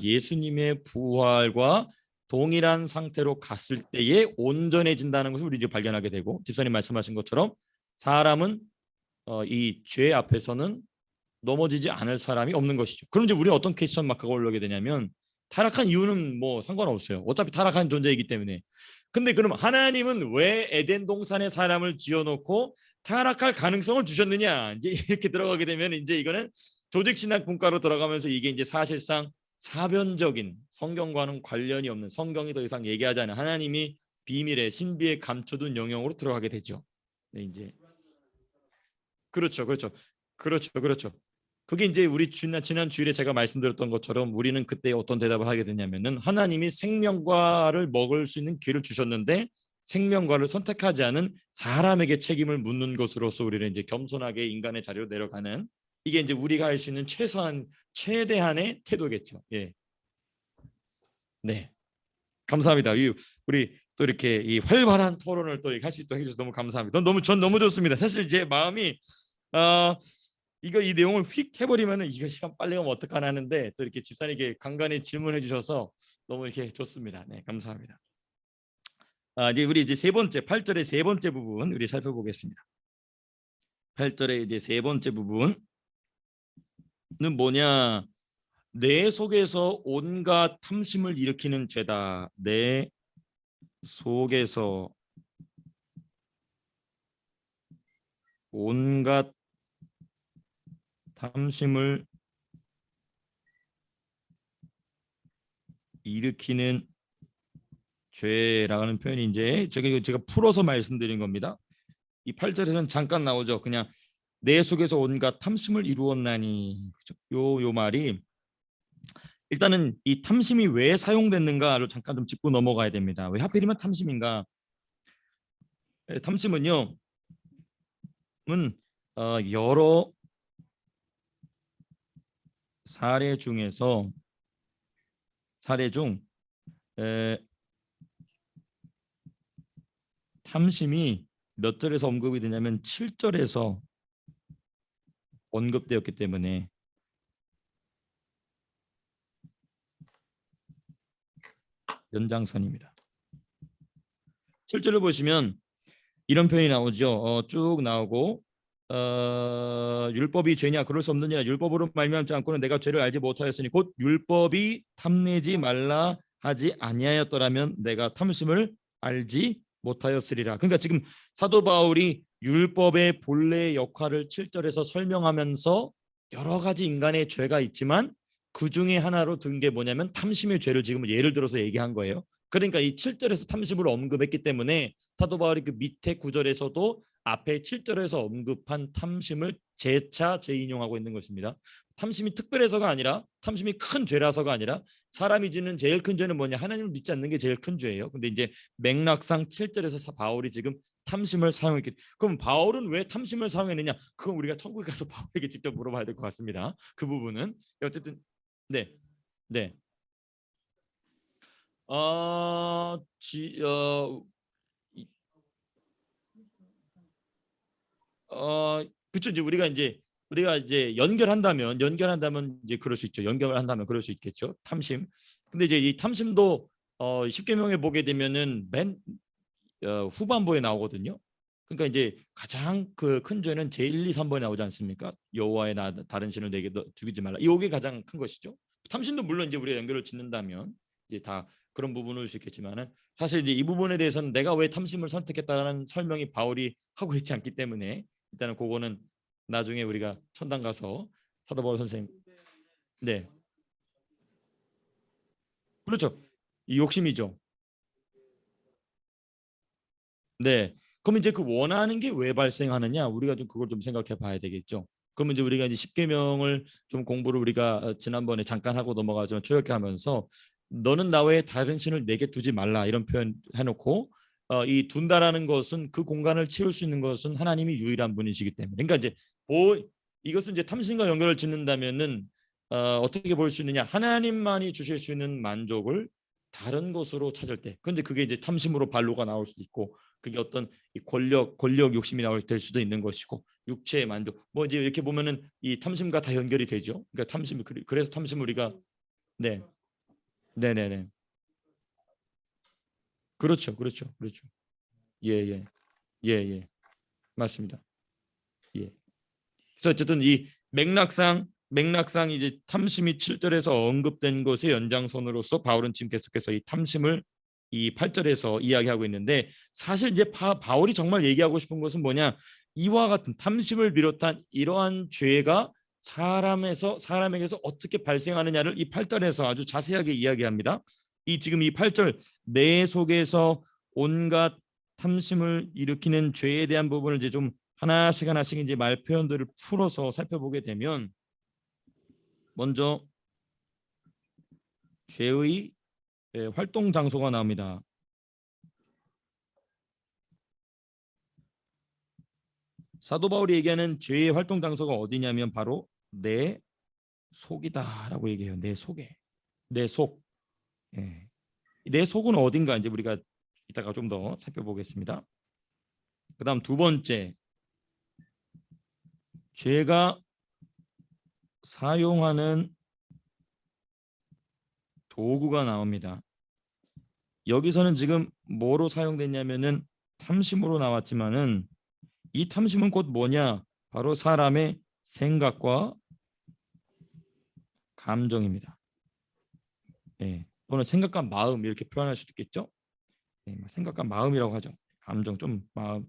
예수님의 부활과 동일한 상태로 갔을 때에 온전해진다는 것을 우리 이제 발견하게 되고 집사님 말씀하신 것처럼 사람은 이 죄 앞에서는 넘어지지 않을 사람이 없는 것이죠. 그럼 이제 우리는 어떤 퀘스천 마크가 올라오게 되냐면 타락한 이유는 뭐 상관없어요. 어차피 타락한 존재이기 때문에. 근데 그럼 하나님은 왜 에덴 동산에 사람을 지어놓고 타락할 가능성을 주셨느냐? 이제 이렇게 들어가게 되면 이제 이거는 조직신학 분과로 들어가면서 이게 이제 사실상 사변적인 성경과는 관련이 없는 성경이 더 이상 얘기하지 않은 하나님이 비밀에 신비에 감춰둔 영역으로 들어가게 되죠. 네, 이제 그렇죠. 그게 이제 우리 지난 주일에 제가 말씀드렸던 것처럼 우리는 그때 어떤 대답을 하게 되냐면은 하나님이 생명과를 먹을 수 있는 기회를 주셨는데 생명과를 선택하지 않은 사람에게 책임을 묻는 것으로서 우리는 이제 겸손하게 인간의 자리로 내려가는, 이게 이제 우리가 할 수 있는 최소한 최대한의 태도겠죠. 예. 네. 감사합니다. 우리 또 이렇게 이 활발한 토론을 또 할 수 있도록 해주셔서 너무 감사합니다. 전 너무 좋습니다. 사실 제 마음이 이거 이 내용을 휙 해버리면은 이거 시간 빨리 가면 어떡하나 하는데, 또 이렇게 집사님께 간간히 질문해 주셔서 너무 이렇게 좋습니다. 네, 감사합니다. 이제 우리 이제 세 번째 8절의 세 번째 부분 우리 살펴보겠습니다. 8절의 이제 세 번째 부분은 뭐냐? 내 속에서 온갖 탐심을 일으키는 죄다. 내 속에서 온갖 탐심을 일으키는 죄라는 표현이 이제 제가 풀어서 말씀드린 겁니다. 이 8절에서는 잠깐 나오죠. 그냥 내 속에서 온갖 탐심을 이루었나니. 요 말이 일단은 이 탐심이 왜 사용됐는가를 잠깐 좀 짚고 넘어가야 됩니다. 왜 하필이면 탐심인가? 탐심은요, 여러 사례 중 탐심이 몇 절에서 언급이 되냐면 7절에서 언급되었기 때문에 연장선입니다. 7절을 보시면 이런 표현이 나오죠. 쭉 나오고 율법이 죄냐? 그럴 수 없느니라. 율법으로 말미암지 않고는 내가 죄를 알지 못하였으니 곧 율법이 탐내지 말라 하지 아니하였더라면 내가 탐심을 알지 못하였으리라. 그러니까 지금 사도 바울이 율법의 본래 역할을 7절에서 설명하면서 여러 가지 인간의 죄가 있지만 그 중에 하나로 든 게 뭐냐면 탐심의 죄를 지금 예를 들어서 얘기한 거예요. 그러니까 이 7절에서 탐심을 언급했기 때문에 사도 바울이 그 밑에 9절에서도 앞에 7절에서 언급한 탐심을 재차 재인용하고 있는 것입니다. 탐심이 특별해서가 아니라, 탐심이 큰 죄라서가 아니라, 사람이 짓는 제일 큰 죄는 뭐냐? 하나님을 믿지 않는 게 제일 큰 죄예요. 근데 이제 맥락상 7절에서 바울이 지금 탐심을 사용했기, 그럼 바울은 왜 탐심을 사용했느냐? 그건 우리가 천국에 가서 바울에게 직접 물어봐야 될 것 같습니다. 그 부분은 어쨌든 네, 네. 어, 지, 어, 그쵸. 이제 우리가 이제 연결한다면 이제 그럴 수 있죠. 연결을 한다면 그럴 수 있겠죠. 탐심. 근데 이제 이 탐심도 십계명에 보게 되면은 맨 후반부에 나오거든요. 그러니까 이제 가장 그 큰 죄는 제 1, 2, 3번에 나오지 않습니까? 여호와의 다른 신을 내게 두지 말라. 이게 가장 큰 것이죠. 탐심도 물론 이제 우리가 연결을 짓는다면 이제 다 그런 부분일 수 있겠지만은, 사실 이제 이 부분에 대해서는 내가 왜 탐심을 선택했다는 설명이 바울이 하고 있지 않기 때문에 일단은 그거는 나중에 우리가 천당 가서 사도 바울 선생님, 네, 그렇죠. 이 욕심이죠. 네. 그럼 이제 그 원하는 게 왜 발생하느냐? 우리가 좀 그걸 좀 생각해 봐야 되겠죠. 그러면 이제 우리가 이제 십계명을 좀 공부를 우리가 지난번에 잠깐 하고 넘어가지만 초역해 하면서 너는 나 외에 다른 신을 내게 두지 말라 이런 표현 해놓고 이 둔다라는 것은 그 공간을 채울 수 있는 것은 하나님이 유일한 분이시기 때문에, 그러니까 이제 이것은 이제 탐심과 연결을 짓는다면은 어떻게 볼 수 있느냐? 하나님만이 주실 수 있는 만족을 다른 것으로 찾을 때, 근데 그게 이제 탐심으로 반로가 나올 수도 있고, 그게 어떤 이 권력 욕심이 나올 될 수도 있는 것이고, 육체의 만족 뭐 이제 이렇게 보면은 이 탐심과 다 연결이 되죠. 그러니까 탐심, 그래서 탐심 우리가 네, 네네네, 그렇죠, 그렇죠, 그렇죠. 예, 예, 예, 예, 맞습니다. 예. 그래서 어쨌든 이 맥락상 이제 탐심이 7절에서 언급된 것의 연장선으로서 바울은 지금 계속해서 이 탐심을 이 8절에서 이야기하고 있는데, 사실 이제 바울이 정말 얘기하고 싶은 것은 뭐냐? 이와 같은 탐심을 비롯한 이러한 죄가 사람에게서 어떻게 발생하느냐를 이 8절에서 아주 자세하게 이야기합니다. 지금 이 8절 내 속에서 온갖 탐심을 일으키는 죄에 대한 부분을 이제 좀 하나씩 이제 말 표현들을 풀어서 살펴보게 되면, 먼저 죄의 활동 장소가 나옵니다. 사도 바울이 얘기하는 죄의 활동 장소가 어디냐면 바로 내 속이다라고 얘기해요. 내 속에. 내 속. 예. 내 속은 어딘가 이제 우리가 이따가 좀 더 살펴보겠습니다. 그다음 두 번째, 죄가 사용하는 도구가 나옵니다. 여기서는 지금 뭐로 사용됐냐면은 탐심으로 나왔지만은 이 탐심은 곧 뭐냐? 바로 사람의 생각과 감정입니다. 예. 또는 생각과 마음 이렇게 표현할 수도 있겠죠. 예, 생각과 마음이라고 하죠. 감정 좀 마음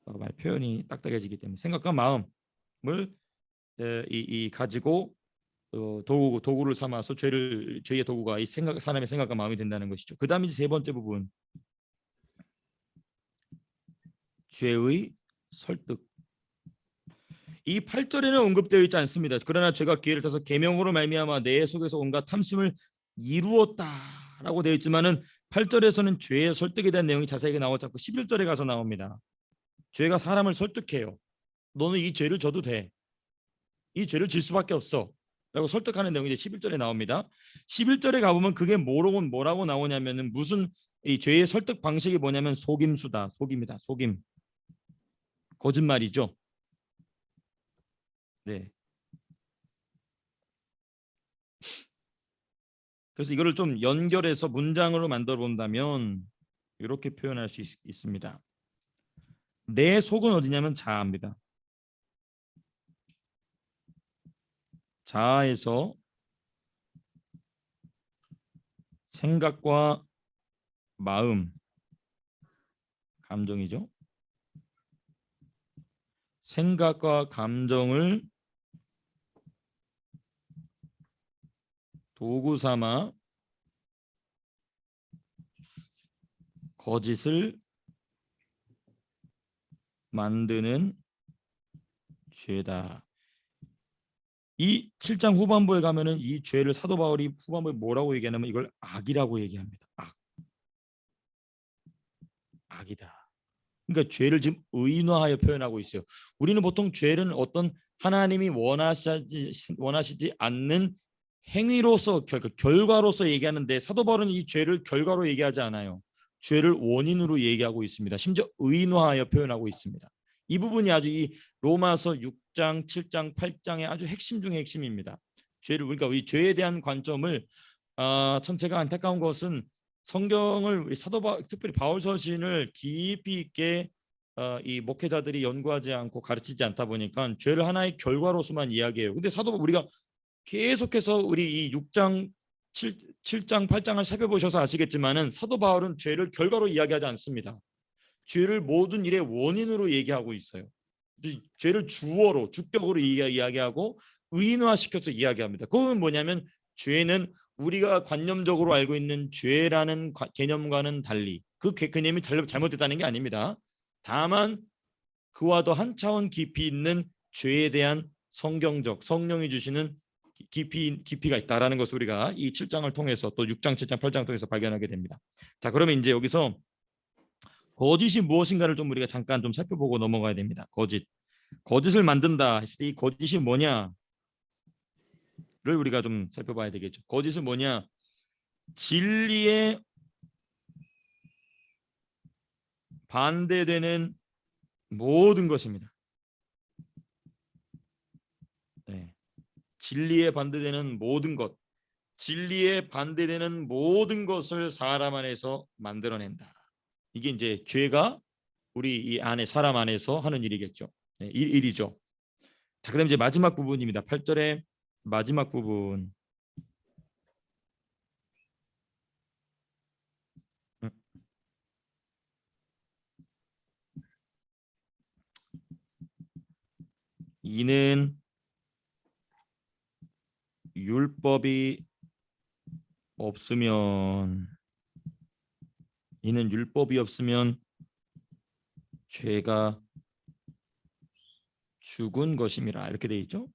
말 표현이 딱딱해지기 때문에 생각과 마음을 이 가지고 도구를 삼아서 죄의 도구가 이 사람의 생각과 마음이 된다는 것이죠. 그다음에 세 번째 부분, 죄의 설득. 이 8절에는 언급되어 있지 않습니다. 그러나 죄가 기회를 타서 계명으로 말미암아 내 속에서 온갖 탐심을 이루었다라고 되어 있지만은 8절에서는 죄의 설득에 대한 내용이 자세하게 나오지 않고 11절에 가서 나옵니다. 죄가 사람을 설득해요. 너는 이 죄를 져도 돼. 이 죄를 질 수밖에 없어. 라고 설득하는 내용이 이제 11절에 나옵니다. 11절에 가보면 그게 뭐라고 나오냐면은 무슨 이 죄의 설득 방식이 뭐냐면 속임수다. 속임이다. 속임. 거짓말이죠. 네. 그래서 이거를 좀 연결해서 문장으로 만들어 본다면 이렇게 표현할 수 있습니다. 내 속은 어디냐면 자아입니다. 자아에서 생각과 마음, 감정이죠. 생각과 감정을 도구 삼아 거짓을 만드는 죄다. 이 7장 후반부에 가면은 이 죄를 사도 바울이 후반부에 뭐라고 얘기하냐면 이걸 악이라고 얘기합니다. 악이다. 그러니까 죄를 지금 의인화하여 표현하고 있어요. 우리는 보통 죄는 어떤 하나님이 원하시지 않는 행위로서 결과로서 얘기하는데 사도 바울은 이 죄를 결과로 얘기하지 않아요. 죄를 원인으로 얘기하고 있습니다. 심지어 의인화하여 표현하고 있습니다. 이 부분이 아주 이 로마서 6장, 7장, 8장의 아주 핵심 중의 핵심입니다. 죄를 그러니까 이 죄에 대한 관점을 참 제가 안타까운 것은 성경을 특별히 바울 서신을 깊이 있게 이 목회자들이 연구하지 않고 가르치지 않다 보니까 죄를 하나의 결과로서만 이야기해요. 근데 우리가 계속해서 우리 이 6장, 7장, 8장을 살펴보셔서 아시겠지만은 사도 바울은 죄를 결과로 이야기하지 않습니다. 죄를 모든 일의 원인으로 얘기하고 있어요. 죄를 주격으로 이야기하고 의인화시켜서 이야기합니다. 그건 뭐냐면 죄는 우리가 관념적으로 알고 있는 죄라는 개념과는 달리 그 개념이 잘못됐다는 게 아닙니다. 다만 그와 더 한 차원 깊이 있는 죄에 대한 성령이 주시는 깊이가 있다라는 것을 우리가 이 7장을 통해서 또 6장, 7장, 8장을 통해서 발견하게 됩니다. 자, 그러면 이제 여기서 거짓이 무엇인가를 좀 우리가 잠깐 좀 살펴보고 넘어가야 됩니다. 거짓을 만든다 했을 때 이 거짓이 뭐냐를 우리가 좀 살펴봐야 되겠죠. 거짓은 뭐냐? 진리에 반대되는 모든 것입니다. 네. 진리에 반대되는 모든 것, 진리에 반대되는 모든 것을 사람 안에서 만들어낸다. 이게 이제 죄가 우리 이 안에 사람 안에서 하는 일이겠죠. 네, 일이죠. 자, 그다음 이제 마지막 부분입니다. 8절의 마지막 부분. 이는 율법이 없으면 죄가 죽은 것임이라 이렇게 돼 있죠.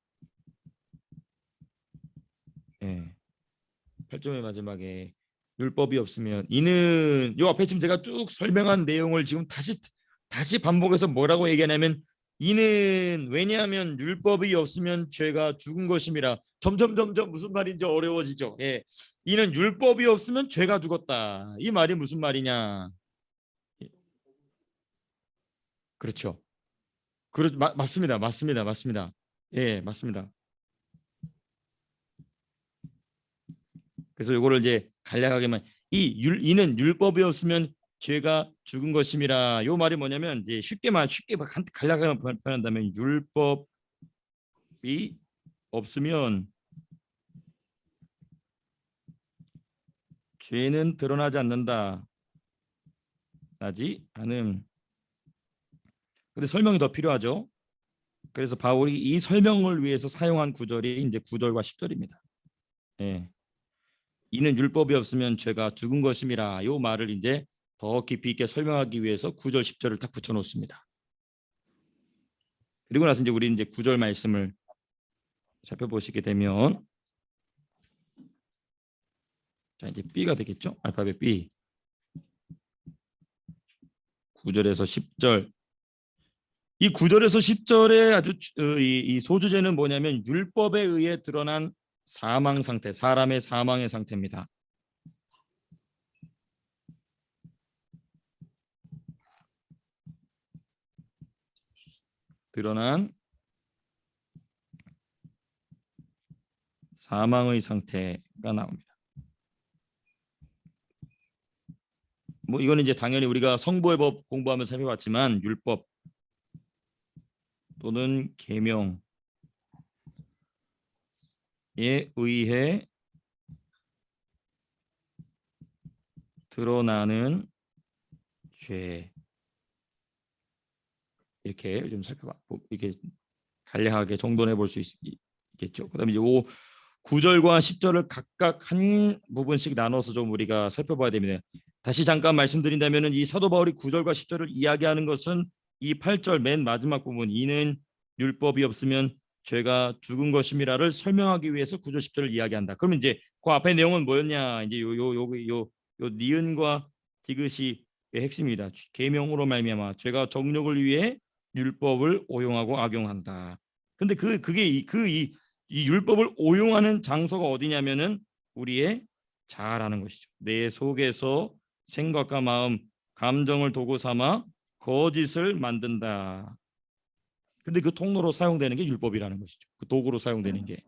예. 8점의 마지막에 율법이 없으면 이는 요 앞에 지금 제가 쭉 설명한 내용을 지금 다시 반복해서 뭐라고 얘기하냐면 이는 왜냐하면 율법이 없으면 죄가 죽은 것임이라. 점점 무슨 말인지 어려워지죠. 예. 이는 율법이 없으면 죄가 죽었다. 이 말이 무슨 말이냐? 그렇죠. 맞습니다. 예, 맞습니다. 그래서 요거를 이제 간략하게만 이는 율법이 없으면 죄가 죽은 것임이라. 요 말이 뭐냐면 이제 쉽게 간략하게 표현한다면 율법이 없으면 죄는 드러나지 않는다. 나지 않음. 근데 설명이 더 필요하죠. 그래서 바울이 이 설명을 위해서 사용한 구절이 이제 9절과 10절입니다. 예. 이는 율법이 없으면 죄가 죽은 것임이라. 요 말을 이제 더 깊이 있게 설명하기 위해서 9절 10절을 딱 붙여 놓습니다. 그리고 나서 이제 우리 이제 9절 말씀을 살펴보시게 되면 자 이제 B가 되겠죠. 알파벳 B. 9절에서 10절. 이 9절에서 10절의 아주 이 소주제는 뭐냐면 율법에 의해 드러난 사망 상태, 사람의 사망의 상태입니다. 드러난 사망의 상태가 나옵니다. 뭐 이거는 이제 당연히 우리가 성부의 법 공부하면서 살펴봤지만 율법 또는 계명에 의해 드러나는 죄, 이렇게 좀 이렇게 간략하게 정돈해 볼 수 있겠죠. 그다음에 이제 9절과 10절을 각각 한 부분씩 나눠서 좀 우리가 살펴봐야 됩니다. 다시 잠깐 말씀드린다면은 이 사도 바울이 9절과 10절을 이야기하는 것은 이 8절 맨 마지막 부분 이는 율법이 없으면 죄가 죽은 것임이라를 설명하기 위해서 9절 10절을 이야기한다. 그러면 이제 그 앞에 내용은 뭐였냐? 이제 요 니은과 디귿이 핵심입니다. 계명으로 말미암아 죄가 정욕을 위해 율법을 오용하고 악용한다. 근데 이 율법을 오용하는 장소가 어디냐면은 우리의 자아라는 것이죠. 내 속에서 생각과 마음, 감정을 도구 삼아 거짓을 만든다. 근데 그 통로로 사용되는 게 율법이라는 것이죠. 그 도구로 사용되는 게.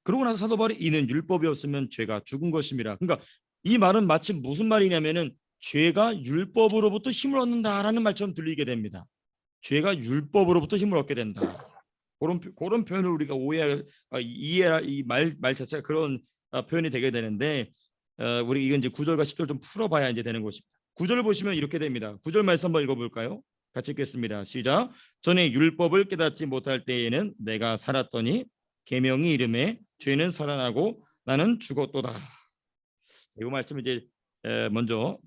그러고 나서 사도 바울이 이는 율법이 없으면 죄가 죽은 것임이라. 그러니까 이 말은 마치 무슨 말이냐면은 죄가 율법으로부터 힘을 얻는다라는 말처럼 들리게 됩니다. 죄가 율법으로부터 힘을 얻게 된다. 그런 표현을 우리가 이해 이 말 자체가 그런 표현이 되게 되는데 우리 이건 이제 9절과 10절 좀 풀어봐야 이제 되는 것입니다. 9절을 보시면 이렇게 됩니다. 9절 말씀 한번 읽어볼까요? 같이 읽겠습니다. 시작. 전에 율법을 깨닫지 못할 때에는 내가 살았더니 계명이 이름에 죄는 살아나고 나는 죽었도다. 이 말씀 이제 먼저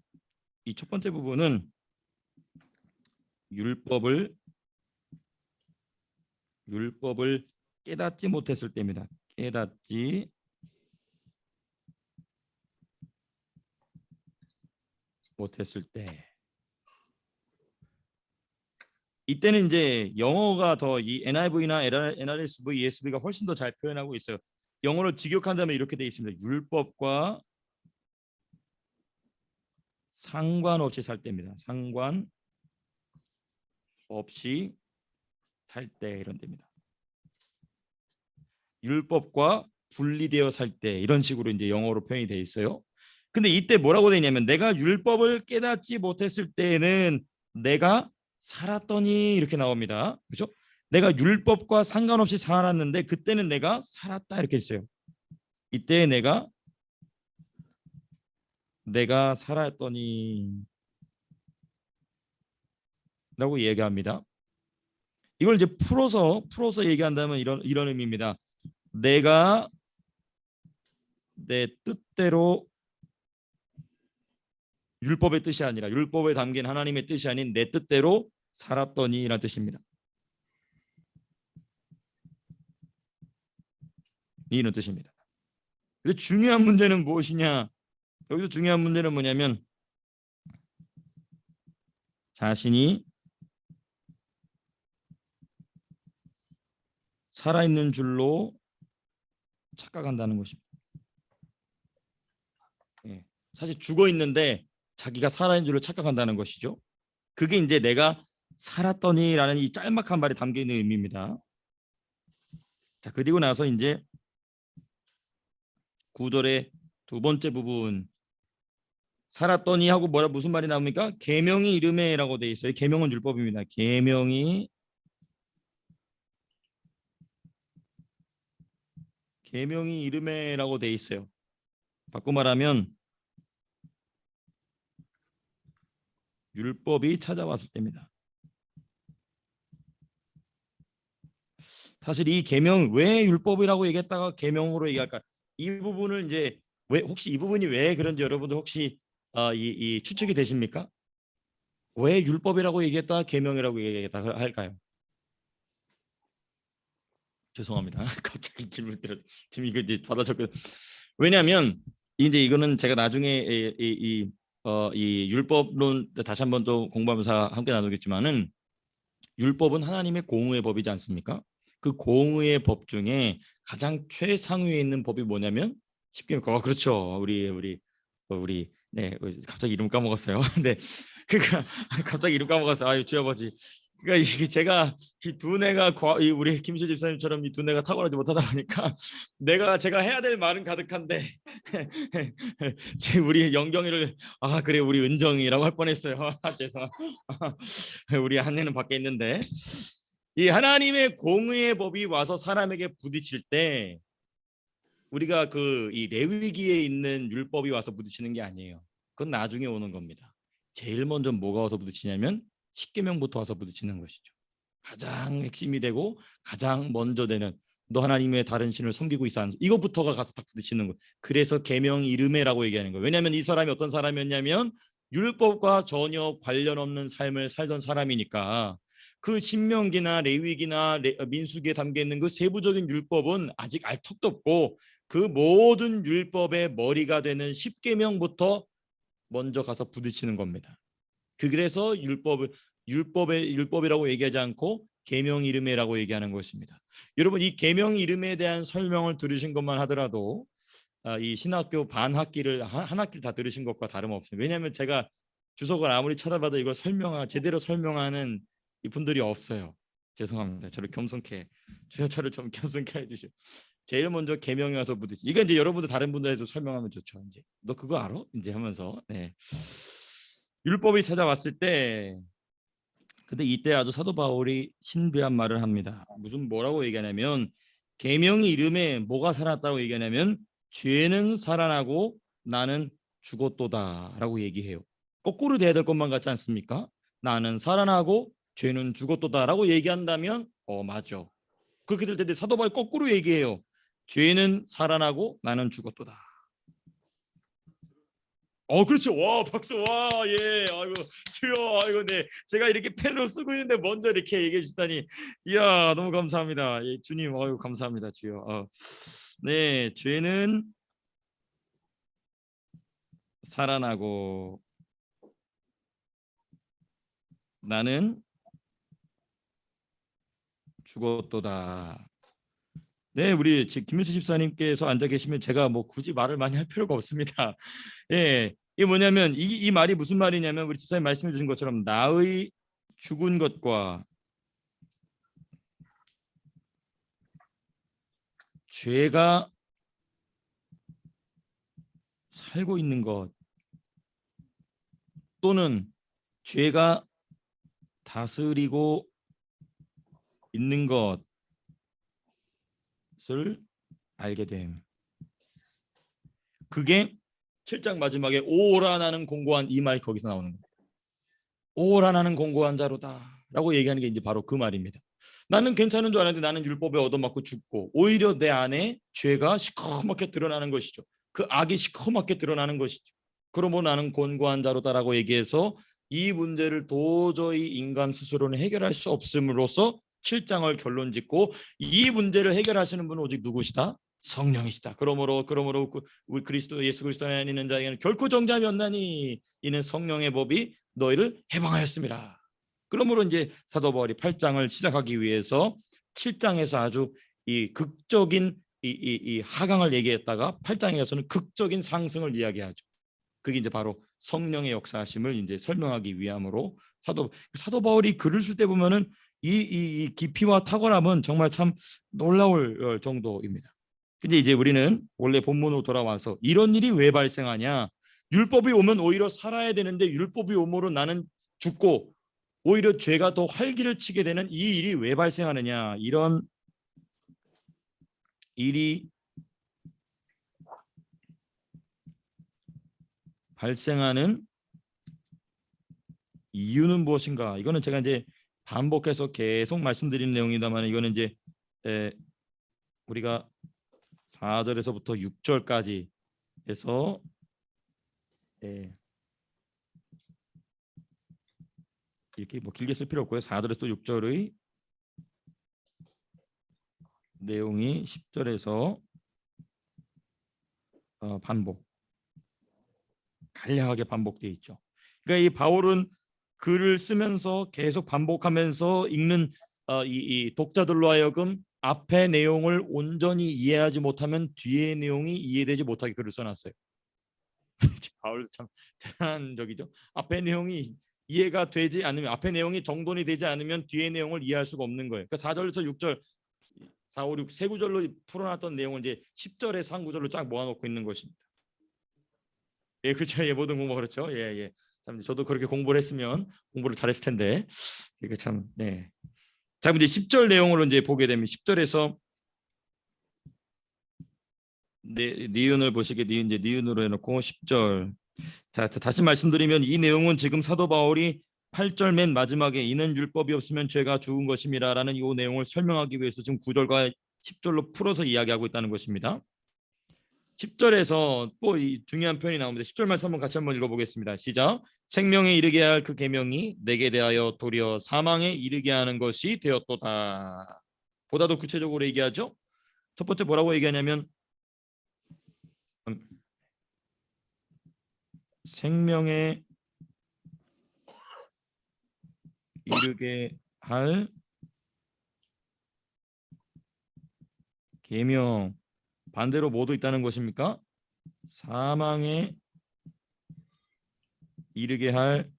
이 첫 번째 부분은 율법을 깨닫지 못했을 때입니다. 깨닫지 못했을 때. 이때는 이제 영어가 더 이 NIV나 NRSV, ESV가 훨씬 더 잘 표현하고 있어요. 영어로 직역한다면 이렇게 되어 있습니다. 율법과 상관없이 살 때입니다. 상관없이 살 때 이런 때입니다. 율법과 분리되어 살 때 이런 식으로 이제 영어로 표현이 되어 있어요. 근데 이때 뭐라고 되냐면 내가 율법을 깨닫지 못했을 때에는 내가 살았더니 이렇게 나옵니다. 그렇죠? 내가 율법과 상관없이 살았는데 그때는 내가 살았다 이렇게 했어요. 이때 내가 살았더니 라고 얘기합니다. 이걸 이제 풀어서 얘기한다면 이런 의미입니다. 내가 내 뜻대로 율법의 뜻이 아니라 율법에 담긴 하나님의 뜻이 아닌 내 뜻대로 살았더니라는 뜻입니다. 이런 뜻입니다. 근데 중요한 문제는 무엇이냐? 여기서 중요한 문제는 뭐냐면 자신이 살아있는 줄로 착각한다는 것입니다. 예. 사실 죽어 있는데 자기가 살아있는 줄로 착각한다는 것이죠. 그게 이제 내가 살았더니라는 이 짤막한 말에 담겨 있는 의미입니다. 자, 그리고 나서 이제 9절의 두 번째 부분, 살았더니 하고 뭐라 무슨 말이 나옵니까? 계명이 이름에라고 돼 있어요. 계명은 율법입니다. 계명이 이름에라고 돼 있어요. 바꿔 말하면 율법이 찾아왔을 때입니다. 사실 이 계명, 왜 율법이라고 얘기했다가 계명으로 얘기할까? 이 부분을 이제 왜 혹시 이 부분이 왜 그런지 여러분들 혹시 이 추측이 되십니까? 왜 율법이라고 얘기했다가 계명이라고 얘기했다 할까요? 죄송합니다. 갑자기 질문 드렸. 지금 이거 이제 받아 적거. 왜냐하면 이제 이거는 제가 나중에 이 율법론 다시 한번 또 공부하면서 함께 나누겠지만은, 율법은 하나님의 공의의 법이지 않습니까? 그 공의의 법 중에 가장 최상위에 있는 법이 뭐냐면 십계명. 그렇죠. 우리 네, 갑자기 이름 까먹었어요. 네, 그러니까 갑자기 이름 까먹었어요. 아유, 주여버지. 그러니까 이게 제가 이 두뇌가 우리 김수 집사님처럼 이 두뇌가 탁월하지 못하다 보니까 제가 해야 될 말은 가득한데 우리 영경이를 그래 우리 은정이라고 할 뻔했어요. 죄송. 우리 한혜는 밖에 있는데, 이 하나님의 공의의 법이 와서 사람에게 부딪힐 때 우리가 이 레위기에 있는 율법이 와서 부딪히는 게 아니에요. 그건 나중에 오는 겁니다. 제일 먼저 뭐가 와서 부딪히냐면 십계명부터 와서 부딪히는 것이죠. 가장 핵심이 되고 가장 먼저 되는, 너 하나님의 다른 신을 섬기고 있어 안, 이것부터가 가서 딱 부딪히는 거예요. 그래서 계명 이름에라고 얘기하는 거예요. 왜냐하면 이 사람이 어떤 사람이었냐면 율법과 전혀 관련 없는 삶을 살던 사람이니까. 그 신명기나 레위기나 민수기에 담겨 있는 그 세부적인 율법은 아직 알 턱도 없고, 그 모든 율법의 머리가 되는 십계명부터 먼저 가서 부딪히는 겁니다. 그래서 율법이라고 얘기하지 않고 계명 이름에라고 얘기하는 것입니다. 여러분, 이 계명 이름에 대한 설명을 들으신 것만 하더라도 이 신학교 반 학기를 한 학기를 다 들으신 것과 다름없습니다. 왜냐하면 제가 주석을 아무리 찾아봐도 이걸 제대로 설명하는 이 분들이 없어요. 죄송합니다. 저를 좀 겸손케 해주시오. 제일 먼저 계명이 와서 부딪히. 이건 이제 여러분들 다른 분들에도 설명하면 좋죠. 이제 너 그거 알아? 이제 하면서. 네. 율법이 찾아왔을 때, 근데 이때 아주 사도 바울이 신비한 말을 합니다. 뭐라고 얘기하냐면, 계명이 이름에 뭐가 살았다고 얘기하냐면 죄는 살아나고 나는 죽었도다라고 얘기해요. 거꾸로 돼야 될 것만 같지 않습니까? 나는 살아나고 죄는 죽었도다라고 얘기한다면 맞아. 그렇게 될 텐데 사도 바울이 거꾸로 얘기해요. 죄는 살아나고 나는 죽었도다. 그렇죠. 와, 박수. 와, 예. 아이고, 주여. 아이고, 네. 제가 이렇게 펜으로 쓰고 있는데 먼저 이렇게 얘기해 주다니, 이야, 너무 감사합니다. 예, 주님, 아이고, 감사합니다, 주여. 네, 죄는 살아나고 나는 죽었도다. 네, 우리 김윤수 집사님께서 앉아 계시면 제가 뭐 굳이 말을 많이 할 필요가 없습니다. 예, 이게 뭐냐면 이 말이 무슨 말이냐면, 우리 집사님 말씀해 주신 것처럼 나의 죽은 것과 죄가 살고 있는 것, 또는 죄가 다스리고 있는 것을 알게 됨. 그게 7장 마지막에 오라 나는 공고한, 이 말이 거기서 나오는 거예요. 오라 나는 공고한 자로다 라고 얘기하는 게 이제 바로 그 말입니다. 나는 괜찮은 줄 알았는데 나는 율법에 얻어맞고 죽고, 오히려 내 안에 죄가 시커멓게 드러나는 것이죠. 그 악이 시커멓게 드러나는 것이죠. 그러므로 나는 곤고한 자로다라고 얘기해서 이 문제를 도저히 인간 스스로는 해결할 수 없음으로써 7장을 결론 짓고, 이 문제를 해결하시는 분은 오직 누구시다? 성령이시다. 그러므로 우리 예수 그리스도 안에 있는 자에게는 결코 정죄함이 없나니 이는 성령의 법이 너희를 해방하였습니다. 그러므로 이제 사도 바울이 8장을 시작하기 위해서 7장에서 아주 이 극적인 이 하강을 얘기했다가 8장에 가서는 극적인 상승을 이야기하죠. 그게 이제 바로 성령의 역사하심을 이제 설명하기 위함으로 사도 바울이 글을 쓸 때 보면은 이 깊이와 탁월함은 정말 참 놀라울 정도입니다. 근데 이제 우리는 원래 본문으로 돌아와서 이런 일이 왜 발생하냐? 율법이 오면 오히려 살아야 되는데 율법이 오므로 나는 죽고 오히려 죄가 더 활기를 치게 되는 이 일이 왜 발생하느냐? 이런 일이 발생하는 이유는 무엇인가? 이거는 제가 이제 반복해서 계속 말씀드린 내용이다만 이거는 이제 우리가 4절에서부터 6절까지 해서 이렇게 뭐 길게 쓸 필요 없고요. 4절에서 또 6절의 내용이 10절에서 반복 간략하게 반복되어 있죠. 그러니까 이 바울은 글을 쓰면서 계속 반복하면서 읽는 이 독자들로 하여금 앞의 내용을 온전히 이해하지 못하면 뒤의 내용이 이해되지 못하게 글을 써놨어요. 바울 참 대단한 적이죠. 앞의 내용이 이해가 되지 않으면 앞의 내용이 정돈이 되지 않으면 뒤의 내용을 이해할 수가 없는 거예요. 그러니까 4절부터 6절 4, 5, 6 세 구절로 풀어놨던 내용을 이제 10절에서 한 구절로 쫙 모아놓고 있는 것입니다. 예, 그렇죠. 예, 모든 공부 그렇죠. 예, 예. 참 저도 그렇게 공부를 했으면 공부를 잘했을 텐데. 이게 참 네. 자, 이제 10절 내용으로 이제 보게 되면 10절에서 니은을 보시게 이제 니은으로 해놓고 10절. 자, 다시 말씀드리면 이 내용은 지금 사도 바울이 8절 맨 마지막에 이는 율법이 없으면 죄가 죽은 것임이라라는 이 내용을 설명하기 위해서 지금 9절과 10절로 풀어서 이야기하고 있다는 것입니다. 10절에서 또 이 중요한 표현이 나옵니다. 10절 말씀 한번 같이 한번 읽어보겠습니다. 시작. 생명에 이르게 할 그 계명이 내게 대하여 도리어 사망에 이르게 하는 것이 되었도다. 보다도 구체적으로 얘기하죠. 첫 번째 뭐라고 얘기하냐면 생명에 이르게 할 계명 반대로 뭐도 있다는 것입니까? 사망에 이르게 할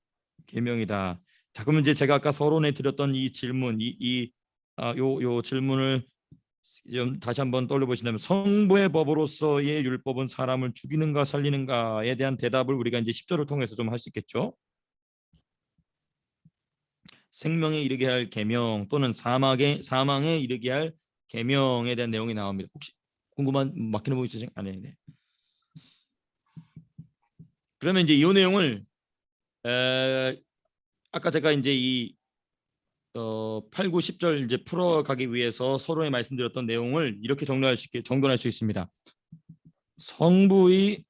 계명이다. 자, 그러면 이제 제가 아까 서론에 드렸던 이 질문, 요 질문을 다시 한번 떠올려보신다면 성부의 법으로서의 율법은 사람을 죽이는가 살리는가에 대한 대답을 우리가 이제 10절을 통해서 좀 할 수 있겠죠. 생명에 이르게 할 계명 또는 사망에 이르게 할 계명에 대한 내용이 나옵니다. 혹시 궁금한 막히는 부분 있으세요? 아, 네. 그러면 이제 이 내용을 아까 제가 이제 이 8, 9, 10절 이제 풀어가기 위해서 서로에 말씀드렸던 내용을 이렇게 정돈할 수 있습니다. 성부의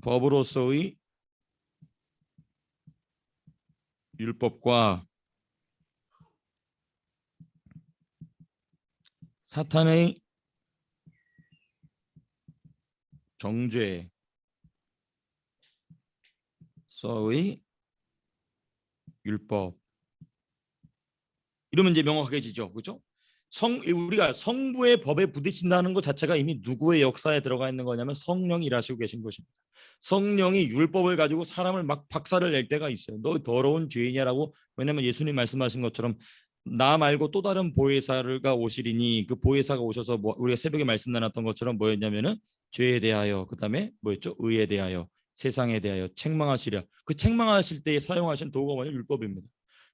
법으로서의 율법과 사탄의 정죄 서의 율법 이러면 이제 명확해지죠. 그렇죠? 우리가 성부의 법에 부딪힌다는 것 자체가 이미 누구의 역사에 들어가 있는 거냐면 성령이 일하시고 계신 것입니다. 성령이 율법을 가지고 사람을 막 박살을 낼 때가 있어요. 너 더러운 죄인이라고. 왜냐하면 예수님 말씀하신 것처럼 나 말고 또 다른 보혜사가 오시리니 그 보혜사가 오셔서 우리가 새벽에 말씀 나눴던 것처럼 뭐였냐면은 죄에 대하여 그다음에 뭐였죠? 의에 대하여 세상에 대하여 책망하시랴. 그 책망하실 때 사용하신 도구가 뭐냐? 율법입니다.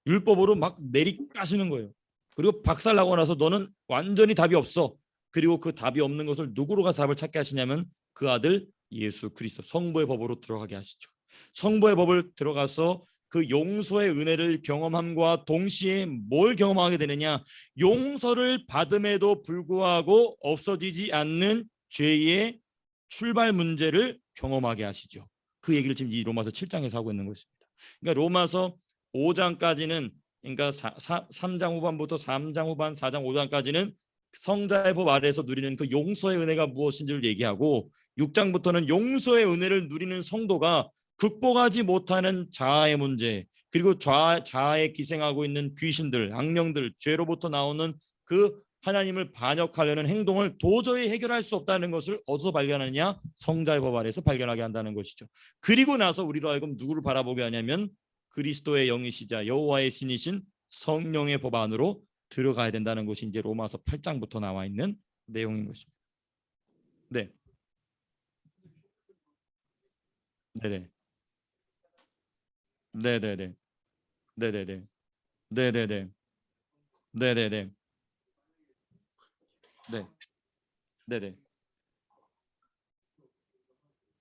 율법으로 막 내리까시는 거예요. 그리고 박살나고 나서 너는 완전히 답이 없어. 그리고 그 답이 없는 것을 누구로 가서 답을 찾게 하시냐면 그 아들 예수 그리스도 성부의 법으로 들어가게 하시죠. 성부의 법을 들어가서 그 용서의 은혜를 경험함과 동시에 뭘 경험하게 되느냐? 용서를 받음에도 불구하고 없어지지 않는 죄의 출발 문제를 경험하게 하시죠. 그 얘기를 지금 이 로마서 7장에서 하고 있는 것입니다. 그러니까 로마서 5장까지는 그러니까 3장 후반부터 3장 후반 4장 5장까지는 성자의 법 아래에서 누리는 그 용서의 은혜가 무엇인지를 얘기하고 6장부터는 용서의 은혜를 누리는 성도가 극복하지 못하는 자아의 문제 그리고 자아에 기생하고 있는 귀신들, 악령들, 죄로부터 나오는 그 하나님을 반역하려는 행동을 도저히 해결할 수 없다는 것을 어디서 발견하느냐? 성자의 법 아래에서 발견하게 한다는 것이죠. 그리고 나서 우리로 하여금 누구를 바라보게 하냐면 그리스도의 영이시자 여호와의 신이신 성령의 법 안으로 들어가야 된다는 것이 이제 로마서 8장부터 나와 있는 내용인 것입니다. 네, 네네, 네네네, 네네네, 네네네, 네네네, 네, 네네,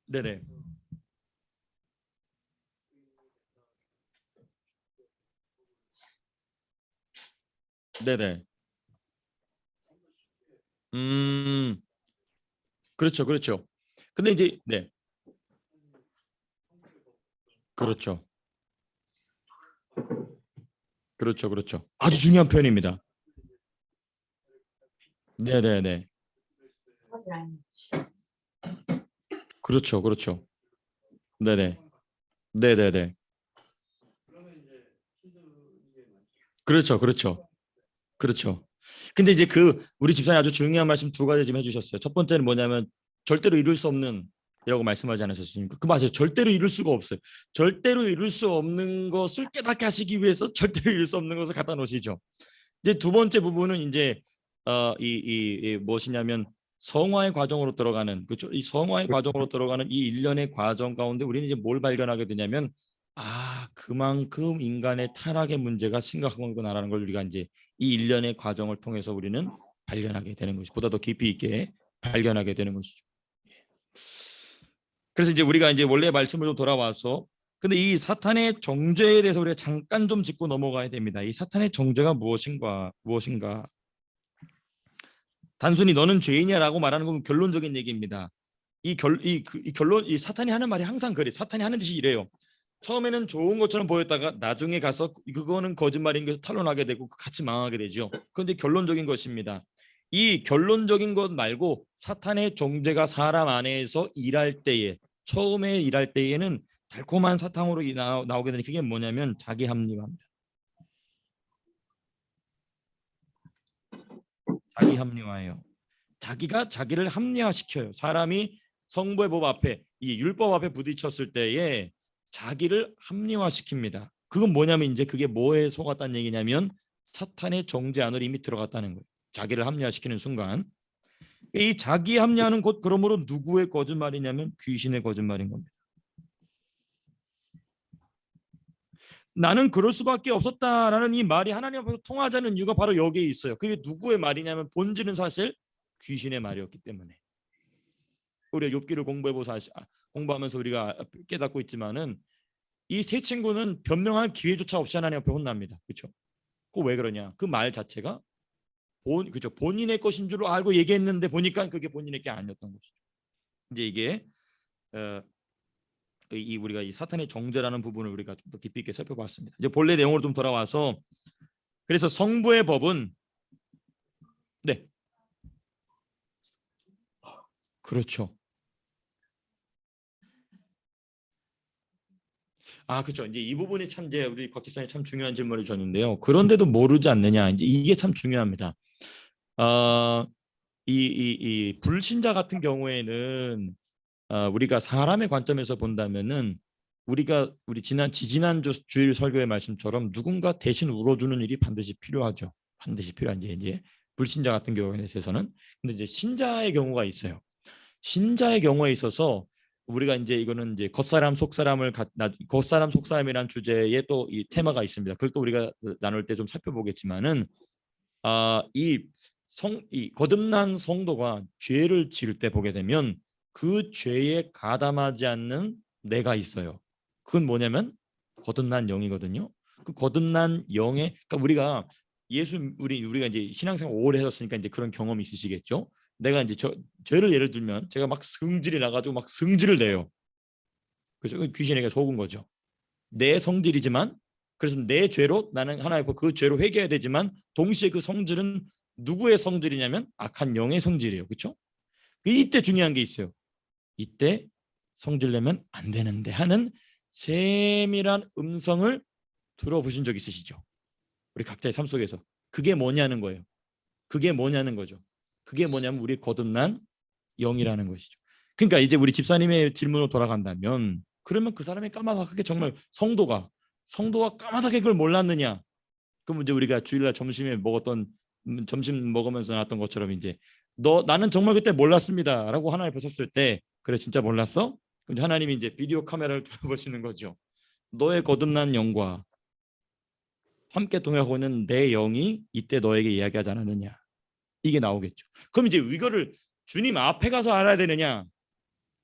네네, 네네. 음, 그렇죠, 그렇죠. 근데 이제 네, 그렇죠, 그렇죠, 그렇죠. 아주 중요한 표현입니다. 네네네, 그렇죠, 그렇죠. 네네, 네네네, 그렇죠, 그렇죠, 그렇죠. 근데 이제 그 우리 집사님 아주 중요한 말씀 두 가지 좀 해주셨어요. 첫 번째는 뭐냐면 절대로 이룰 수 없는 이라고 말씀하지 않으셨습니까? 그 맞아요. 절대로 이룰 수가 없어요. 절대로 이룰 수 없는 것을 깨닫게 하시기 위해서 절대로 이룰 수 없는 것을 갖다 놓으시죠. 이제 두 번째 부분은 이제 무엇이냐면 성화의 과정으로 들어가는 그렇죠. 이 성화의 과정으로 들어가는 이 일련의 과정 가운데 우리는 이제 뭘 발견하게 되냐면 그만큼 인간의 타락의 문제가 심각하구나라는 걸 우리가 이제 이 일련의 과정을 통해서 우리는 발견하게 되는 것이 보다 더 깊이 있게 발견하게 되는 것이죠. 그래서 이제 우리가 이제 원래 말씀으로 돌아와서 근데 이 사탄의 정죄에 대해서 우리가 잠깐 좀 짚고 넘어가야 됩니다. 이 사탄의 정죄가 무엇인가? 단순히 너는 죄인이야라고 말하는 건 결론적인 얘기입니다. 이 결론 이 사탄이 하는 말이 항상 그래. 사탄이 하는 짓이 이래요. 처음에는 좋은 것처럼 보였다가 나중에 가서 그거는 거짓말인 것을 탄론하게 되고 같이 망하게 되죠. 그런데 결론적인 것입니다. 이 결론적인 것 말고 사탄의 정죄가 사람 안에서 일할 때에 처음에 일할 때에는 달콤한 사탕으로 나오게 되는 그게 뭐냐면 자기 합리화입니다. 자기 합리화예요. 자기가 자기를 합리화시켜요. 사람이 성부의 법 앞에 이 율법 앞에 부딪혔을 때에 자기를 합리화시킵니다. 그건 뭐냐면 이제 그게 뭐에 속았다는 얘기냐면 사탄의 정죄 안으로 이미 들어갔다는 거예요. 자기를 합리화시키는 순간 이 자기 합리화는 곧 그러므로 누구의 거짓말이냐면 귀신의 거짓말인 겁니다. 나는 그럴 수밖에 없었다라는 이 말이 하나님 앞에서 통하자는 이유가 바로 여기에 있어요. 그게 누구의 말이냐면 본질은 사실 귀신의 말이었기 때문에. 우리가 욥기를 공부하면서 우리가 깨닫고 있지만은 이 세 친구는 변명할 기회조차 없이 하나님 앞에 혼납니다. 그렇죠? 그 왜 그러냐? 그 말 자체가 그죠? 본인의 것인 줄 알고 얘기했는데 보니까 그게 본인의 게 아니었던 것이죠. 이제 이게 어, 우리가 이 사탄의 정죄라는 부분을 우리가 좀 더 깊이 있게 살펴봤습니다. 이제 본래 내용으로 좀 돌아와서 그래서 성부의 법은 네, 그렇죠. 그렇죠. 이제 이 부분이 참 이제 우리 곽 집사님 참 중요한 질문을 주셨는데요. 그런데도 모르지 않느냐? 이제 이게 참 중요합니다. 어, 이 불신자 같은 경우에는 우리가 사람의 관점에서 본다면은 우리 지지난 주일 설교의 말씀처럼 누군가 대신 울어주는 일이 반드시 필요하죠. 반드시 필요한 이제 불신자 같은 경우에 대해서는 근데 이제 신자의 경우가 있어요. 신자의 경우에 있어서 우리가 이제 이거는 이제 겉사람 속사람이라는 주제에 또 이 테마가 있습니다. 그걸 또 우리가 나눌 때 좀 살펴보겠지만은 이 거듭난 성도가 죄를 지을 때 보게 되면 그 죄에 가담하지 않는 내가 있어요. 그건 뭐냐면 거듭난 영이거든요. 그 거듭난 영의 그러니까 우리가 이제 신앙생활 오래 하셨으니까 이제 그런 경험이 있으시겠죠. 내가 이제 죄를 예를 들면 제가 막 성질이 나가지고 막 성질을 내요. 그죠? 귀신에게 속은 거죠. 내 성질이지만 그래서 내 죄로 나는 하나님 앞에 그 죄로 회개해야 되지만 동시에 그 성질은 누구의 성질이냐면 악한 영의 성질이에요. 그렇죠? 이때 중요한 게 있어요. 이때 성질 내면 안 되는데 하는 세밀한 음성을 들어보신 적 있으시죠? 우리 각자의 삶 속에서 그게 뭐냐는 거예요. 그게 뭐냐는 거죠. 그게 뭐냐면 우리 거듭난 영이라는 것이죠. 그러니까 이제 우리 집사님의 질문으로 돌아간다면 그러면 그 사람이 까마득하게 정말 성도가 까마득하게 그걸 몰랐느냐? 그럼 이제 우리가 주일날 점심에 먹었던 점심 먹으면서 나왔던 것처럼 이제 나는 정말 그때 몰랐습니다라고 하나님 앞에 섰을 때 그래 진짜 몰랐어? 그럼 하나님이 이제 비디오 카메라를 돌아보시는 거죠. 너의 거듭난 영과 함께 동행하고 있는 내 영이 이때 너에게 이야기하지 않았느냐? 이게 나오겠죠. 그럼 이제 이거를 주님 앞에 가서 알아야 되느냐?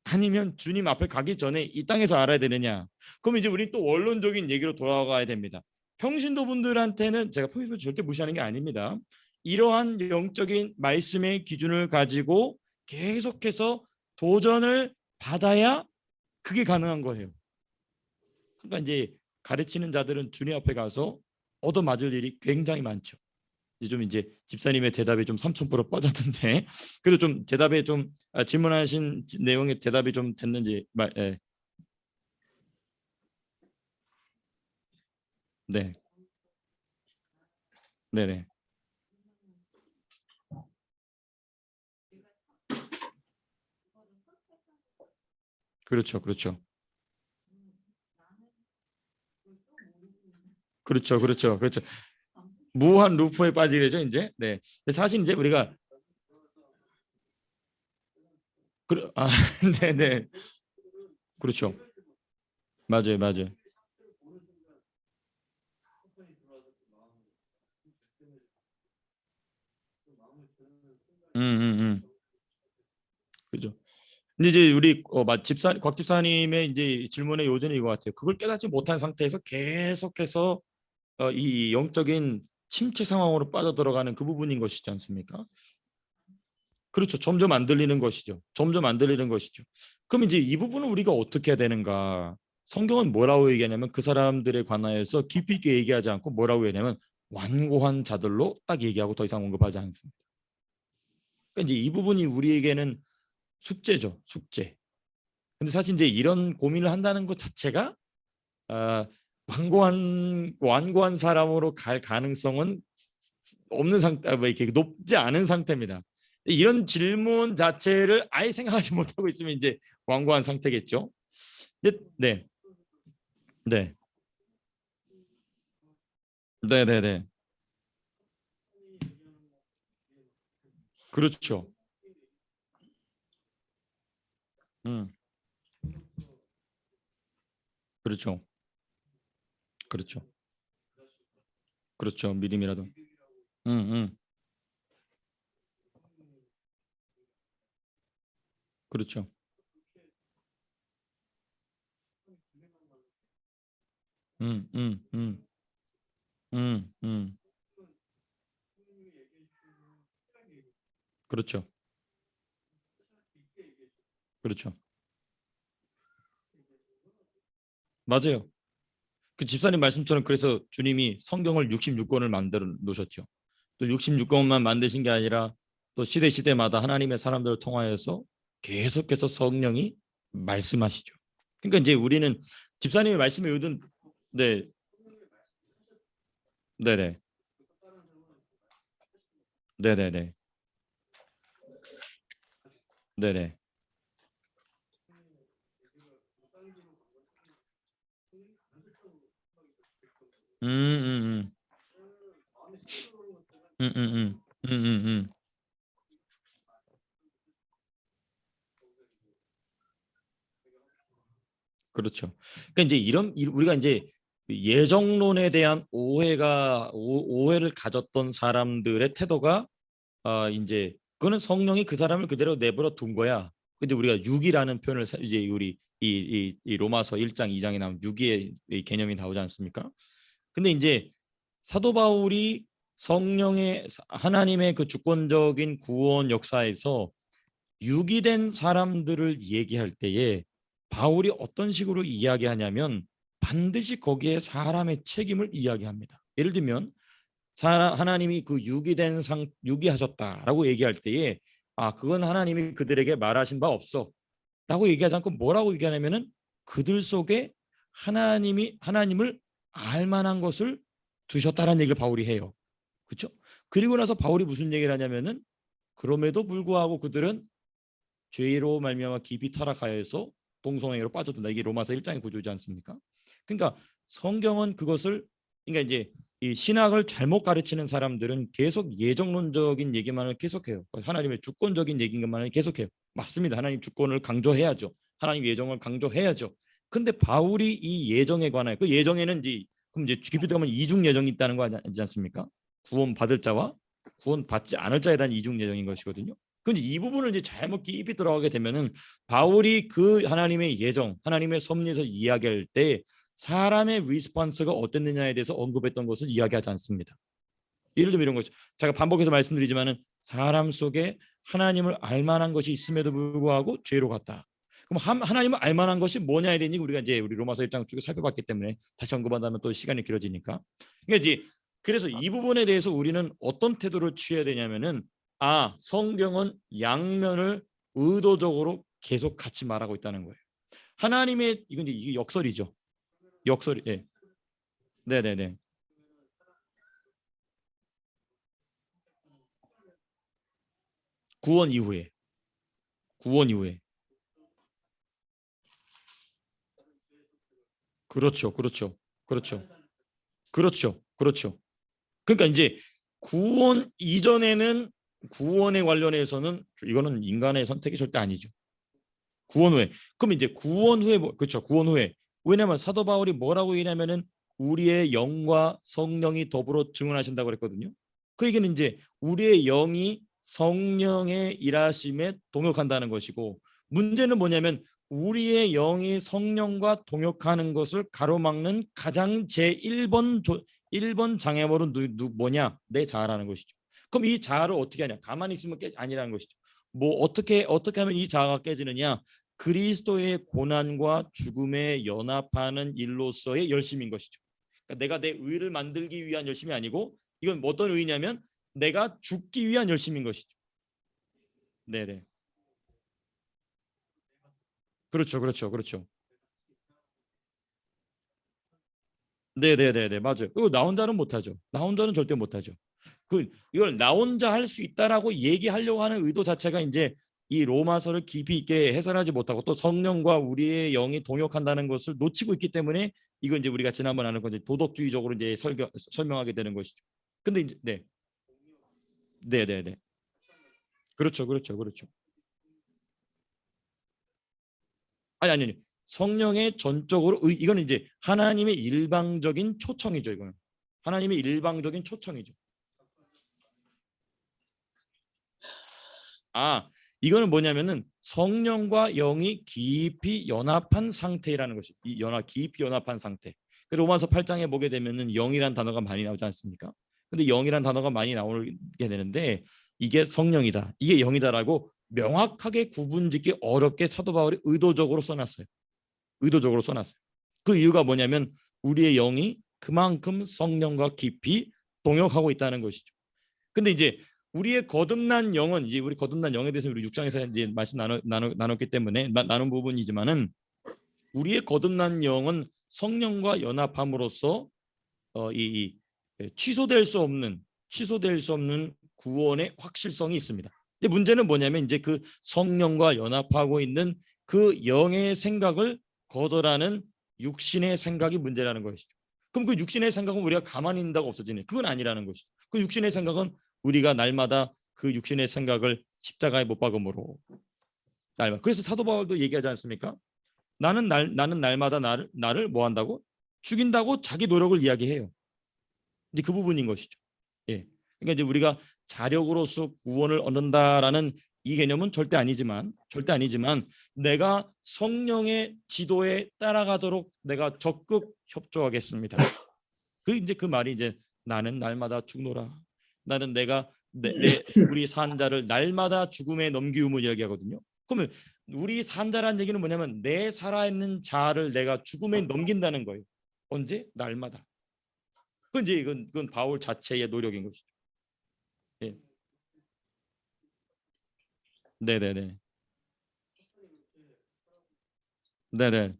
아니면 주님 앞에 가기 전에 이 땅에서 알아야 되느냐? 그럼 이제 우리 또 원론적인 얘기로 돌아가야 됩니다. 평신도 분들한테는 제가 평신도 절대 무시하는 게 아닙니다. 이러한 영적인 말씀의 기준을 가지고 계속해서 도전을 받아야 그게 가능한 거예요. 그러니까 이제 가르치는 자들은 주님 앞에 가서 얻어맞을 일이 굉장히 많죠. 이제 집사님의 대답이 좀 3,000% 빠졌는데 그래도 좀 대답에 좀 질문하신 내용의 대답이 좀 됐는지 예. 네, 네네. 그렇죠, 그렇죠, 그렇죠, 그렇죠, 그렇죠. 무한 루프에 빠지게 되죠, 이제. 네. 근데 사실 이제 우리가 네네, 그렇죠. 맞아요, 맞아요. 그렇죠. 근데 이제 우리 곽 집사님의 이제 질문의 요지는 이거 같아요. 그걸 깨닫지 못한 상태에서 계속해서 이 영적인 침체 상황으로 빠져들어가는 그 부분인 것이지 않습니까? 그렇죠. 점점 안 들리는 것이죠. 점점 안 들리는 것이죠. 그럼 이제 이 부분은 우리가 어떻게 해야 되는가? 성경은 뭐라고 얘기하냐면 그 사람들에 관하여서 깊이 있게 얘기하지 않고 뭐라고 얘기하냐면 완고한 자들로 딱 얘기하고 더 이상 언급하지 않습니다. 그러니까 이제 이 부분이 우리에게는 숙제죠. 숙제. 근데 사실 이제 이런 고민을 한다는 것 자체가 아, 완고한 사람으로 갈 가능성은 없는 상태, 뭐 이렇게 높지 않은 상태입니다. 이런 질문 자체를 아예 생각하지 못하고 있으면 이제 완고한 상태겠죠. 네, 네, 네, 네, 네, 네. 그렇죠. 음, 그렇죠, 그렇죠, 그렇죠. 미림이라도. 음, 그렇죠. 음, 음, 음, 음, 음, 그렇죠, 그렇죠. 맞아요. 그 집사님 말씀처럼 그래서 주님이 성경을 66권을 만들어 놓으셨죠. 또 66권만 만드신 게 아니라 또 시대마다 하나님의 사람들을 통하여서 계속해서 성령이 말씀하시죠. 그러니까 이제 우리는 집사님의 말씀에 요든 네, 네네, 네네네, 네네. 음, 음, 음, 음, 음, 그렇죠. 그러니까 이제 우리가 이제 예정론에 대한 오해를 가졌던 사람들의 태도가 이제 그거는 성령이 그 사람을 그대로 내버려 둔 거야. 근데 우리가 육이라는 표현을 이제 우리 이 로마서 1장 2장에 나온 육의 이 개념이 나오지 않습니까? 근데 이제 사도 바울이 성령의 하나님의 그 주권적인 구원 역사에서 육이 된 사람들을 얘기할 때에 바울이 어떤 식으로 이야기하냐면 반드시 거기에 사람의 책임을 이야기합니다. 예를 들면 하나님이 그 육이 하셨다라고 얘기할 때에 그건 하나님이 그들에게 말하신 바 없어라고 얘기하지 않고 뭐라고 얘기하냐면은 그들 속에 하나님을 알만한 것을 두셨다라는 얘기를 바울이 해요. 그렇죠? 그리고 나서 바울이 무슨 얘기를 하냐면은 그럼에도 불구하고 그들은 죄로 말미암아 깊이 타락하여서 동성애로 빠져든다. 이게 로마서 1장의 구조지 않습니까? 그러니까 성경은 그것을 그러니까 이제 이 신학을 잘못 가르치는 사람들은 계속 예정론적인 얘기만을 계속해요. 하나님의 주권적인 얘기만을 계속해요. 맞습니다. 하나님 주권을 강조해야죠. 하나님 예정을 강조해야죠. 근데 바울이 이 예정에 관하여 그 예정에는 이제 그럼 이제 깊이 들어가면 이중 예정이 있다는 거 아니지 않습니까? 구원 받을 자와 구원 받지 않을 자에 대한 이중 예정인 것이거든요. 근데 이 부분을 이제 잘못 깊이 들어가게 되면은 바울이 그 하나님의 예정, 하나님의 섭리에서 이야기할 때 사람의 리스폰스가 어땠느냐에 대해서 언급했던 것을 이야기하지 않습니다. 예를 들면 이런 거죠. 제가 반복해서 말씀드리지만은 사람 속에 하나님을 알만한 것이 있음에도 불구하고 죄로 갔다. 그럼 하나님을 알만한 것이 뭐냐에 대한 얘기 우리가 이제 우리 로마서 1장 쭉 살펴봤기 때문에 다시 언급한다면 또 시간이 길어지니까. 그러니까 이제 그래서 이 부분에 대해서 우리는 어떤 태도를 취해야 되냐면은 성경은 양면을 의도적으로 계속 같이 말하고 있다는 거예요. 하나님의 이건 이게 역설이죠. 역설이. 예. 네네네. 구원 이후에. 구원 이후에. 그렇죠. 그렇죠. 그렇죠. 그렇죠. 그렇죠. 그러니까 이제 구원 이전에는 구원에 관련해서는 이거는 인간의 선택이 절대 아니죠. 구원 후에. 그럼 이제 구원 후에 그렇죠. 구원 후에. 왜냐하면 사도 바울이 뭐라고 얘기냐면은 우리의 영과 성령이 더불어 증언하신다고 그랬거든요. 그 얘기는 이제 우리의 영이 성령의 일하심에 동역한다는 것이고 문제는 뭐냐면 우리의 영이 성령과 동역하는 것을 가로막는 가장 제1번 1번 장애물은 뭐냐? 내 자아라는 것이죠. 그럼 이 자아를 어떻게 하냐? 가만히 있으면 아니라는 것이죠. 뭐 어떻게 하면 이 자아가 깨지느냐? 그리스도의 고난과 죽음에 연합하는 일로서의 열심인 것이죠. 그러니까 내가 내 의를 만들기 위한 열심이 아니고 이건 어떤 의냐면 내가 죽기 위한 열심인 것이죠. 네네. 그렇죠, 그렇죠, 그렇죠. 네네네네 맞아요. 그리고 나 혼자는 못하죠. 나 혼자는 절대 못하죠. 이걸 나 혼자 할 수 있다라고 얘기하려고 하는 의도 자체가 이제 이 로마서를 깊이 있게 해설하지 못하고 또 성령과 우리의 영이 동역한다는 것을 놓치고 있기 때문에 이건 이제 우리가 지난번 하는 건 이제 도덕주의적으로 이제 설명하게 되는 것이죠. 근데 이제 네네네. 그렇죠, 그렇죠, 그렇죠. 아니. 성령의 전적으로 이거는 이제 하나님의 일방적인 초청이죠. 이거는 하나님의 일방적인 초청이죠. 이거는 뭐냐면은 성령과 영이 깊이 연합한 상태라는 것이 이 깊이 연합한 상태. 그 로마서 8장에 보게 되면은 영이란 단어가 많이 나오지 않습니까? 근데 영이란 단어가 많이 나오게 되는데 이게 성령이다. 이게 영이다라고 명확하게 구분짓기 어렵게 사도 바울이 의도적으로 써놨어요. 의도적으로 써놨어요. 그 이유가 뭐냐면 우리의 영이 그만큼 성령과 깊이 동역하고 있다는 것이죠. 근데 이제 우리의 거듭난 영은 이제 우리 거듭난 영에 대해서 우리 6장에서 이제 말씀 나눴기 때문에 나눈 부분이지만은 우리의 거듭난 영은 성령과 연합함으로써 취소될 수 없는 구원의 확실성이 있습니다. 근데 문제는 뭐냐면 이제 그 성령과 연합하고 있는 그 영의 생각을 거절하는 육신의 생각이 문제라는 것이죠. 그럼 그 육신의 생각은 우리가 가만히 있는다고 없어지네. 그건 아니라는 것이죠. 그 육신의 생각은 우리가 날마다 그 육신의 생각을 십자가에 못 박음으로 날마다. 그래서 사도 바울도 얘기하지 않습니까? 나는 날마다 나를 뭐 한다고? 죽인다고 자기 노력을 이야기해요. 이제 그 부분인 것이죠. 예. 그러니까 이제 우리가 자력으로서 구원을 얻는다라는 이 개념은 절대 아니지만 내가 성령의 지도에 따라가도록 내가 적극 협조하겠습니다. 이제 그 말이 이제 나는 날마다 죽노라. 나는 내가 우리 산자를 날마다 죽음에 넘기움을 이야기하거든요. 그러면 우리 산자라는 얘기는 뭐냐면 내 살아있는 자를 내가 죽음에 넘긴다는 거예요. 언제? 날마다. 그건 이제 이건 바울 자체의 노력인 것이죠. 예. 네네네. 네네.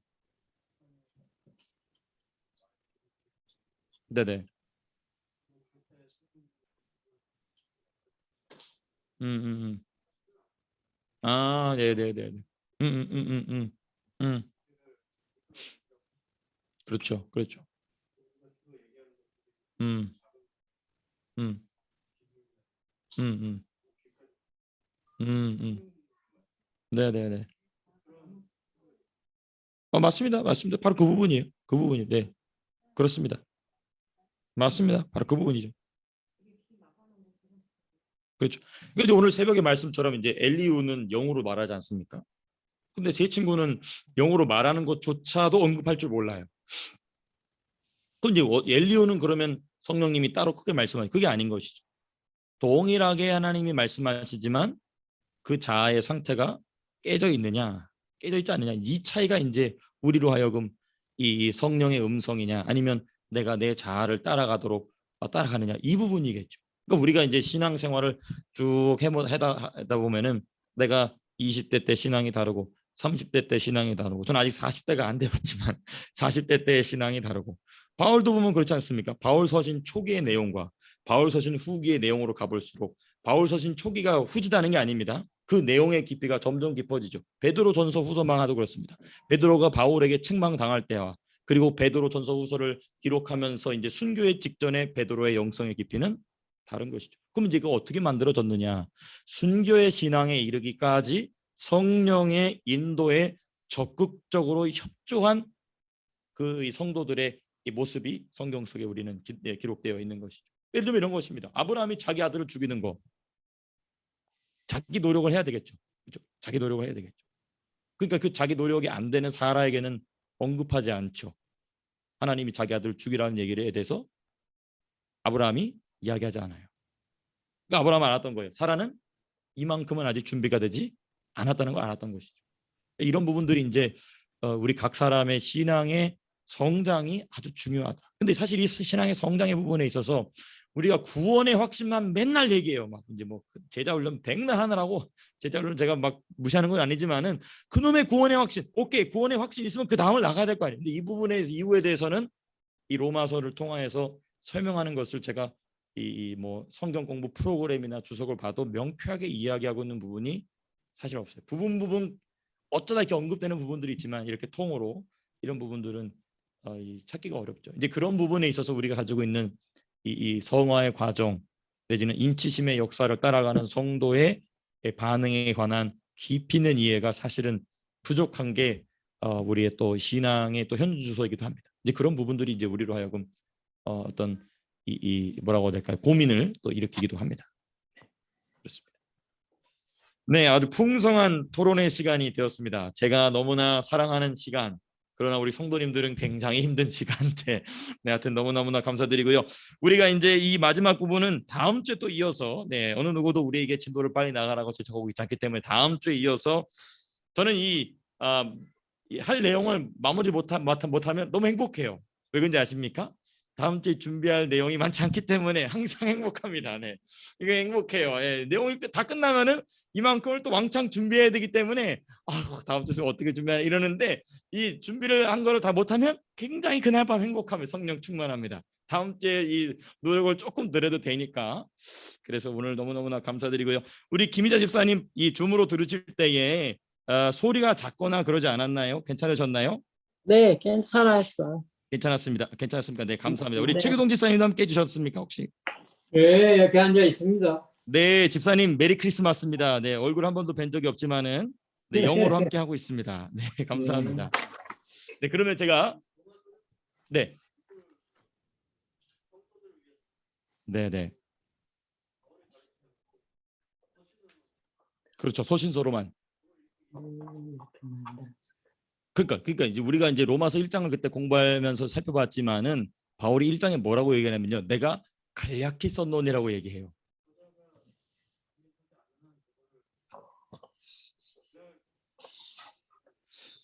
네네. 음, 음, 음. 아, 네네네. 음. 그렇죠, 그렇죠. 음, 음, 음, 음. 네네네. 맞습니다, 맞습니다. 바로 그 부분이에요. 그 부분이. 네, 그렇습니다. 맞습니다. 바로 그 부분이죠. 그렇죠. 근데 오늘 새벽의 말씀처럼 이제 엘리우는 영어로 말하지 않습니까? 근데 제 친구는 영어로 말하는 것조차도 언급할 줄 몰라요. 그럼 이제 엘리오는 그러면 성령님이 따로 크게 말씀하시 그게 아닌 것이죠. 동일하게 하나님이 말씀하시지만 그 자아의 상태가 깨져 있느냐, 깨져 있지 않느냐, 이 차이가 이제 우리로 하여금 이 성령의 음성이냐, 아니면 내가 내 자아를 따라가도록 따라가느냐, 이 부분이겠죠. 그러니까 우리가 이제 신앙생활을 쭉 하다 보면은 내가 20대 때 신앙이 다르고 30대 때 신앙이 다르고, 저는 아직 40대가 안 돼봤지만 40대 때의 신앙이 다르고, 바울도 보면 그렇지 않습니까? 바울 서신 초기의 내용과 바울 서신 후기의 내용으로 가볼수록 바울 서신 초기가 후지다는 게 아닙니다. 그 내용의 깊이가 점점 깊어지죠. 베드로 전서 후서만 하도 그렇습니다. 베드로가 바울에게 책망당할 때와 그리고 베드로 전서 후서를 기록하면서 이제 순교의 직전에 베드로의 영성의 깊이는 다른 것이죠. 그럼 이제 그 어떻게 만들어졌느냐? 순교의 신앙에 이르기까지 성령의 인도에 적극적으로 협조한 그 성도들의 이 모습이 성경 속에 우리는 기록되어 있는 것이죠. 예를 들면 이런 것입니다. 아브라함이 자기 아들을 죽이는 거, 자기 노력을 해야 되겠죠. 그렇죠? 자기 노력을 해야 되겠죠. 그러니까 그 자기 노력이 안 되는 사라에게는 언급하지 않죠. 하나님이 자기 아들을 죽이라는 얘기에 대해서 아브라함이 이야기하지 않아요. 그러니까 아브라함은 알았던 거예요. 사라는 이만큼은 아직 준비가 되지 않았다는 걸 알았던 것이죠. 이런 부분들이 이제 우리 각 사람의 신앙의 성장이 아주 중요하다. 근데 사실 이 신앙의 성장의 부분에 있어서 우리가 구원의 확신만 맨날 얘기해요. 막 이제 뭐 제자 훈련 백날 하느라고, 제자 훈련 제가 막 무시하는 건 아니지만은 그놈의 구원의 확신, 오케이, 구원의 확신 있으면 그 다음을 나가야 될 거 아니에요. 근데 이 부분에 이유에 대해서는 이 로마서를 통하여서 설명하는 것을 제가 이 뭐 성경 공부 프로그램이나 주석을 봐도 명쾌하게 이야기하고 있는 부분이 사실 없어요. 부분 어쩌다 이렇게 언급되는 부분들이 있지만 이렇게 통으로 이런 부분들은 찾기가 어렵죠. 이제 그런 부분에 있어서 우리가 가지고 있는 이 성화의 과정 내지는 인치심의 역사를 따라가는 성도의 반응에 관한 깊이 있는 이해가 사실은 부족한 게 우리의 또 신앙의 또 현주소이기도 합니다. 이제 그런 부분들이 이제 우리로 하여금 어떤 이 뭐라고 해야 될까요? 고민을 또 일으키기도 합니다. 그렇습니다. 네, 아주 풍성한 토론의 시간이 되었습니다. 제가 너무나 사랑하는 시간, 그러나 우리 성도님들은 굉장히 힘든 시간대. 네, 하여튼 너무너무나 감사드리고요. 우리가 이제 이 마지막 부분은 다음 주에 또 이어서, 네, 어느 누구도 우리에게 진도를 빨리 나가라고 제청하고 있지 않기 때문에 다음 주에 이어서 저는 할 내용을 마무리 못하면 너무 행복해요. 왜 그런지 아십니까? 다음 주에 준비할 내용이 많지 않기 때문에 항상 행복합니다. 네, 이게 행복해요. 예, 내용이 다 끝나면은 이만큼을 또 왕창 준비해야 되기 때문에 다음 주에 어떻게 준비하냐 이러는데, 이 준비를 한 거를 다 못하면 굉장히 그날 밤 행복하며 성령 충만합니다. 다음 주에 이 노력을 조금 덜해도 되니까. 그래서 오늘 너무너무나 감사드리고요. 우리 김희자 집사님 이 줌으로 들으실 때에 소리가 작거나 그러지 않았나요? 괜찮으셨나요? 네, 괜찮았어. 괜찮았습니다. 괜찮았습니까? 네, 감사합니다. 우리 네. 최규동 집사님도 함께 해주셨습니까 혹시? 예, 옆에 앉아 있습니다. 네, 집사님 메리 크리스마스입니다. 네, 얼굴 한 번도 뵌 적이 없지만은 네, 영어로 함께 하고 있습니다. 네, 감사합니다. 네, 그러면 제가 네, 네. 그렇죠. 소신서로만. 그러니까 이제 우리가 이제 로마서 1장을 그때 공부하면서 살펴봤지만은 바울이 1장에 뭐라고 얘기하냐면요. 내가 간략히 썼노니라고 얘기해요.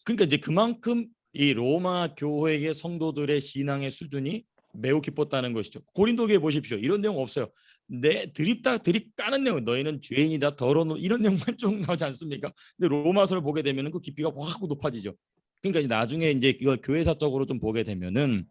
그러니까 이제 그만큼 이 로마 교회의 성도들의 신앙의 수준이 매우 깊었다는 것이죠. 고린도교에 보십시오. 이런 내용 없어요. 내 드립 까는 내용, 너희는 죄인이다, 더러운 이런 내용만 쭉 나오지 않습니까? 근데 로마서를 보게 되면은 그 깊이가 확 높아지죠. 그러니까 이제 나중에 이제 이걸 교회사적으로 좀 보게 되면은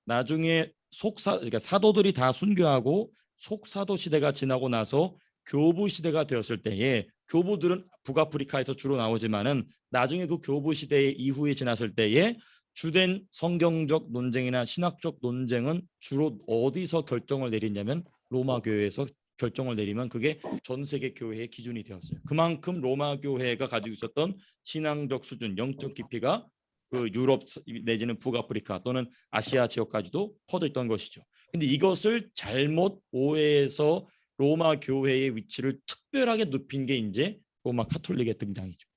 나중에 그러니까 사도들이 다 순교하고 속사도 시대가 지나고 나서 교부 시대가 되었을 때에 교부들은 북아프리카에서 주로 나오지만은 나중에 그 교부 시대 이후에 지났을 때에 주된 성경적 논쟁이나 신학적 논쟁은 주로 어디서 결정을 내리냐면 로마 교회에서 결정을 내리면 그게 전 세계 교회의 기준이 되었어요. 그만큼 로마 교회가 가지고 있었던 신앙적 수준, 영적 깊이가 그 유럽 내지는 북아프리카 또는 아시아 지역까지도 퍼져 있던 것이죠. 근데 이것을 잘못 오해해서 로마 교회의 위치를 특별하게 높인 게 이제 로마 카톨릭의 등장이죠.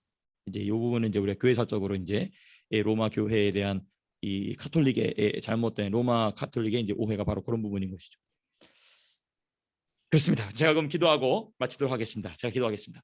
이제 이 부분은 이제 우리가 교회사적으로 이제 로마 교회에 대한 이 카톨릭의 잘못된 로마 카톨릭의 이제 오해가 바로 그런 부분인 것이죠. 그렇습니다. 제가 그럼 기도하고 마치도록 하겠습니다. 제가 기도하겠습니다.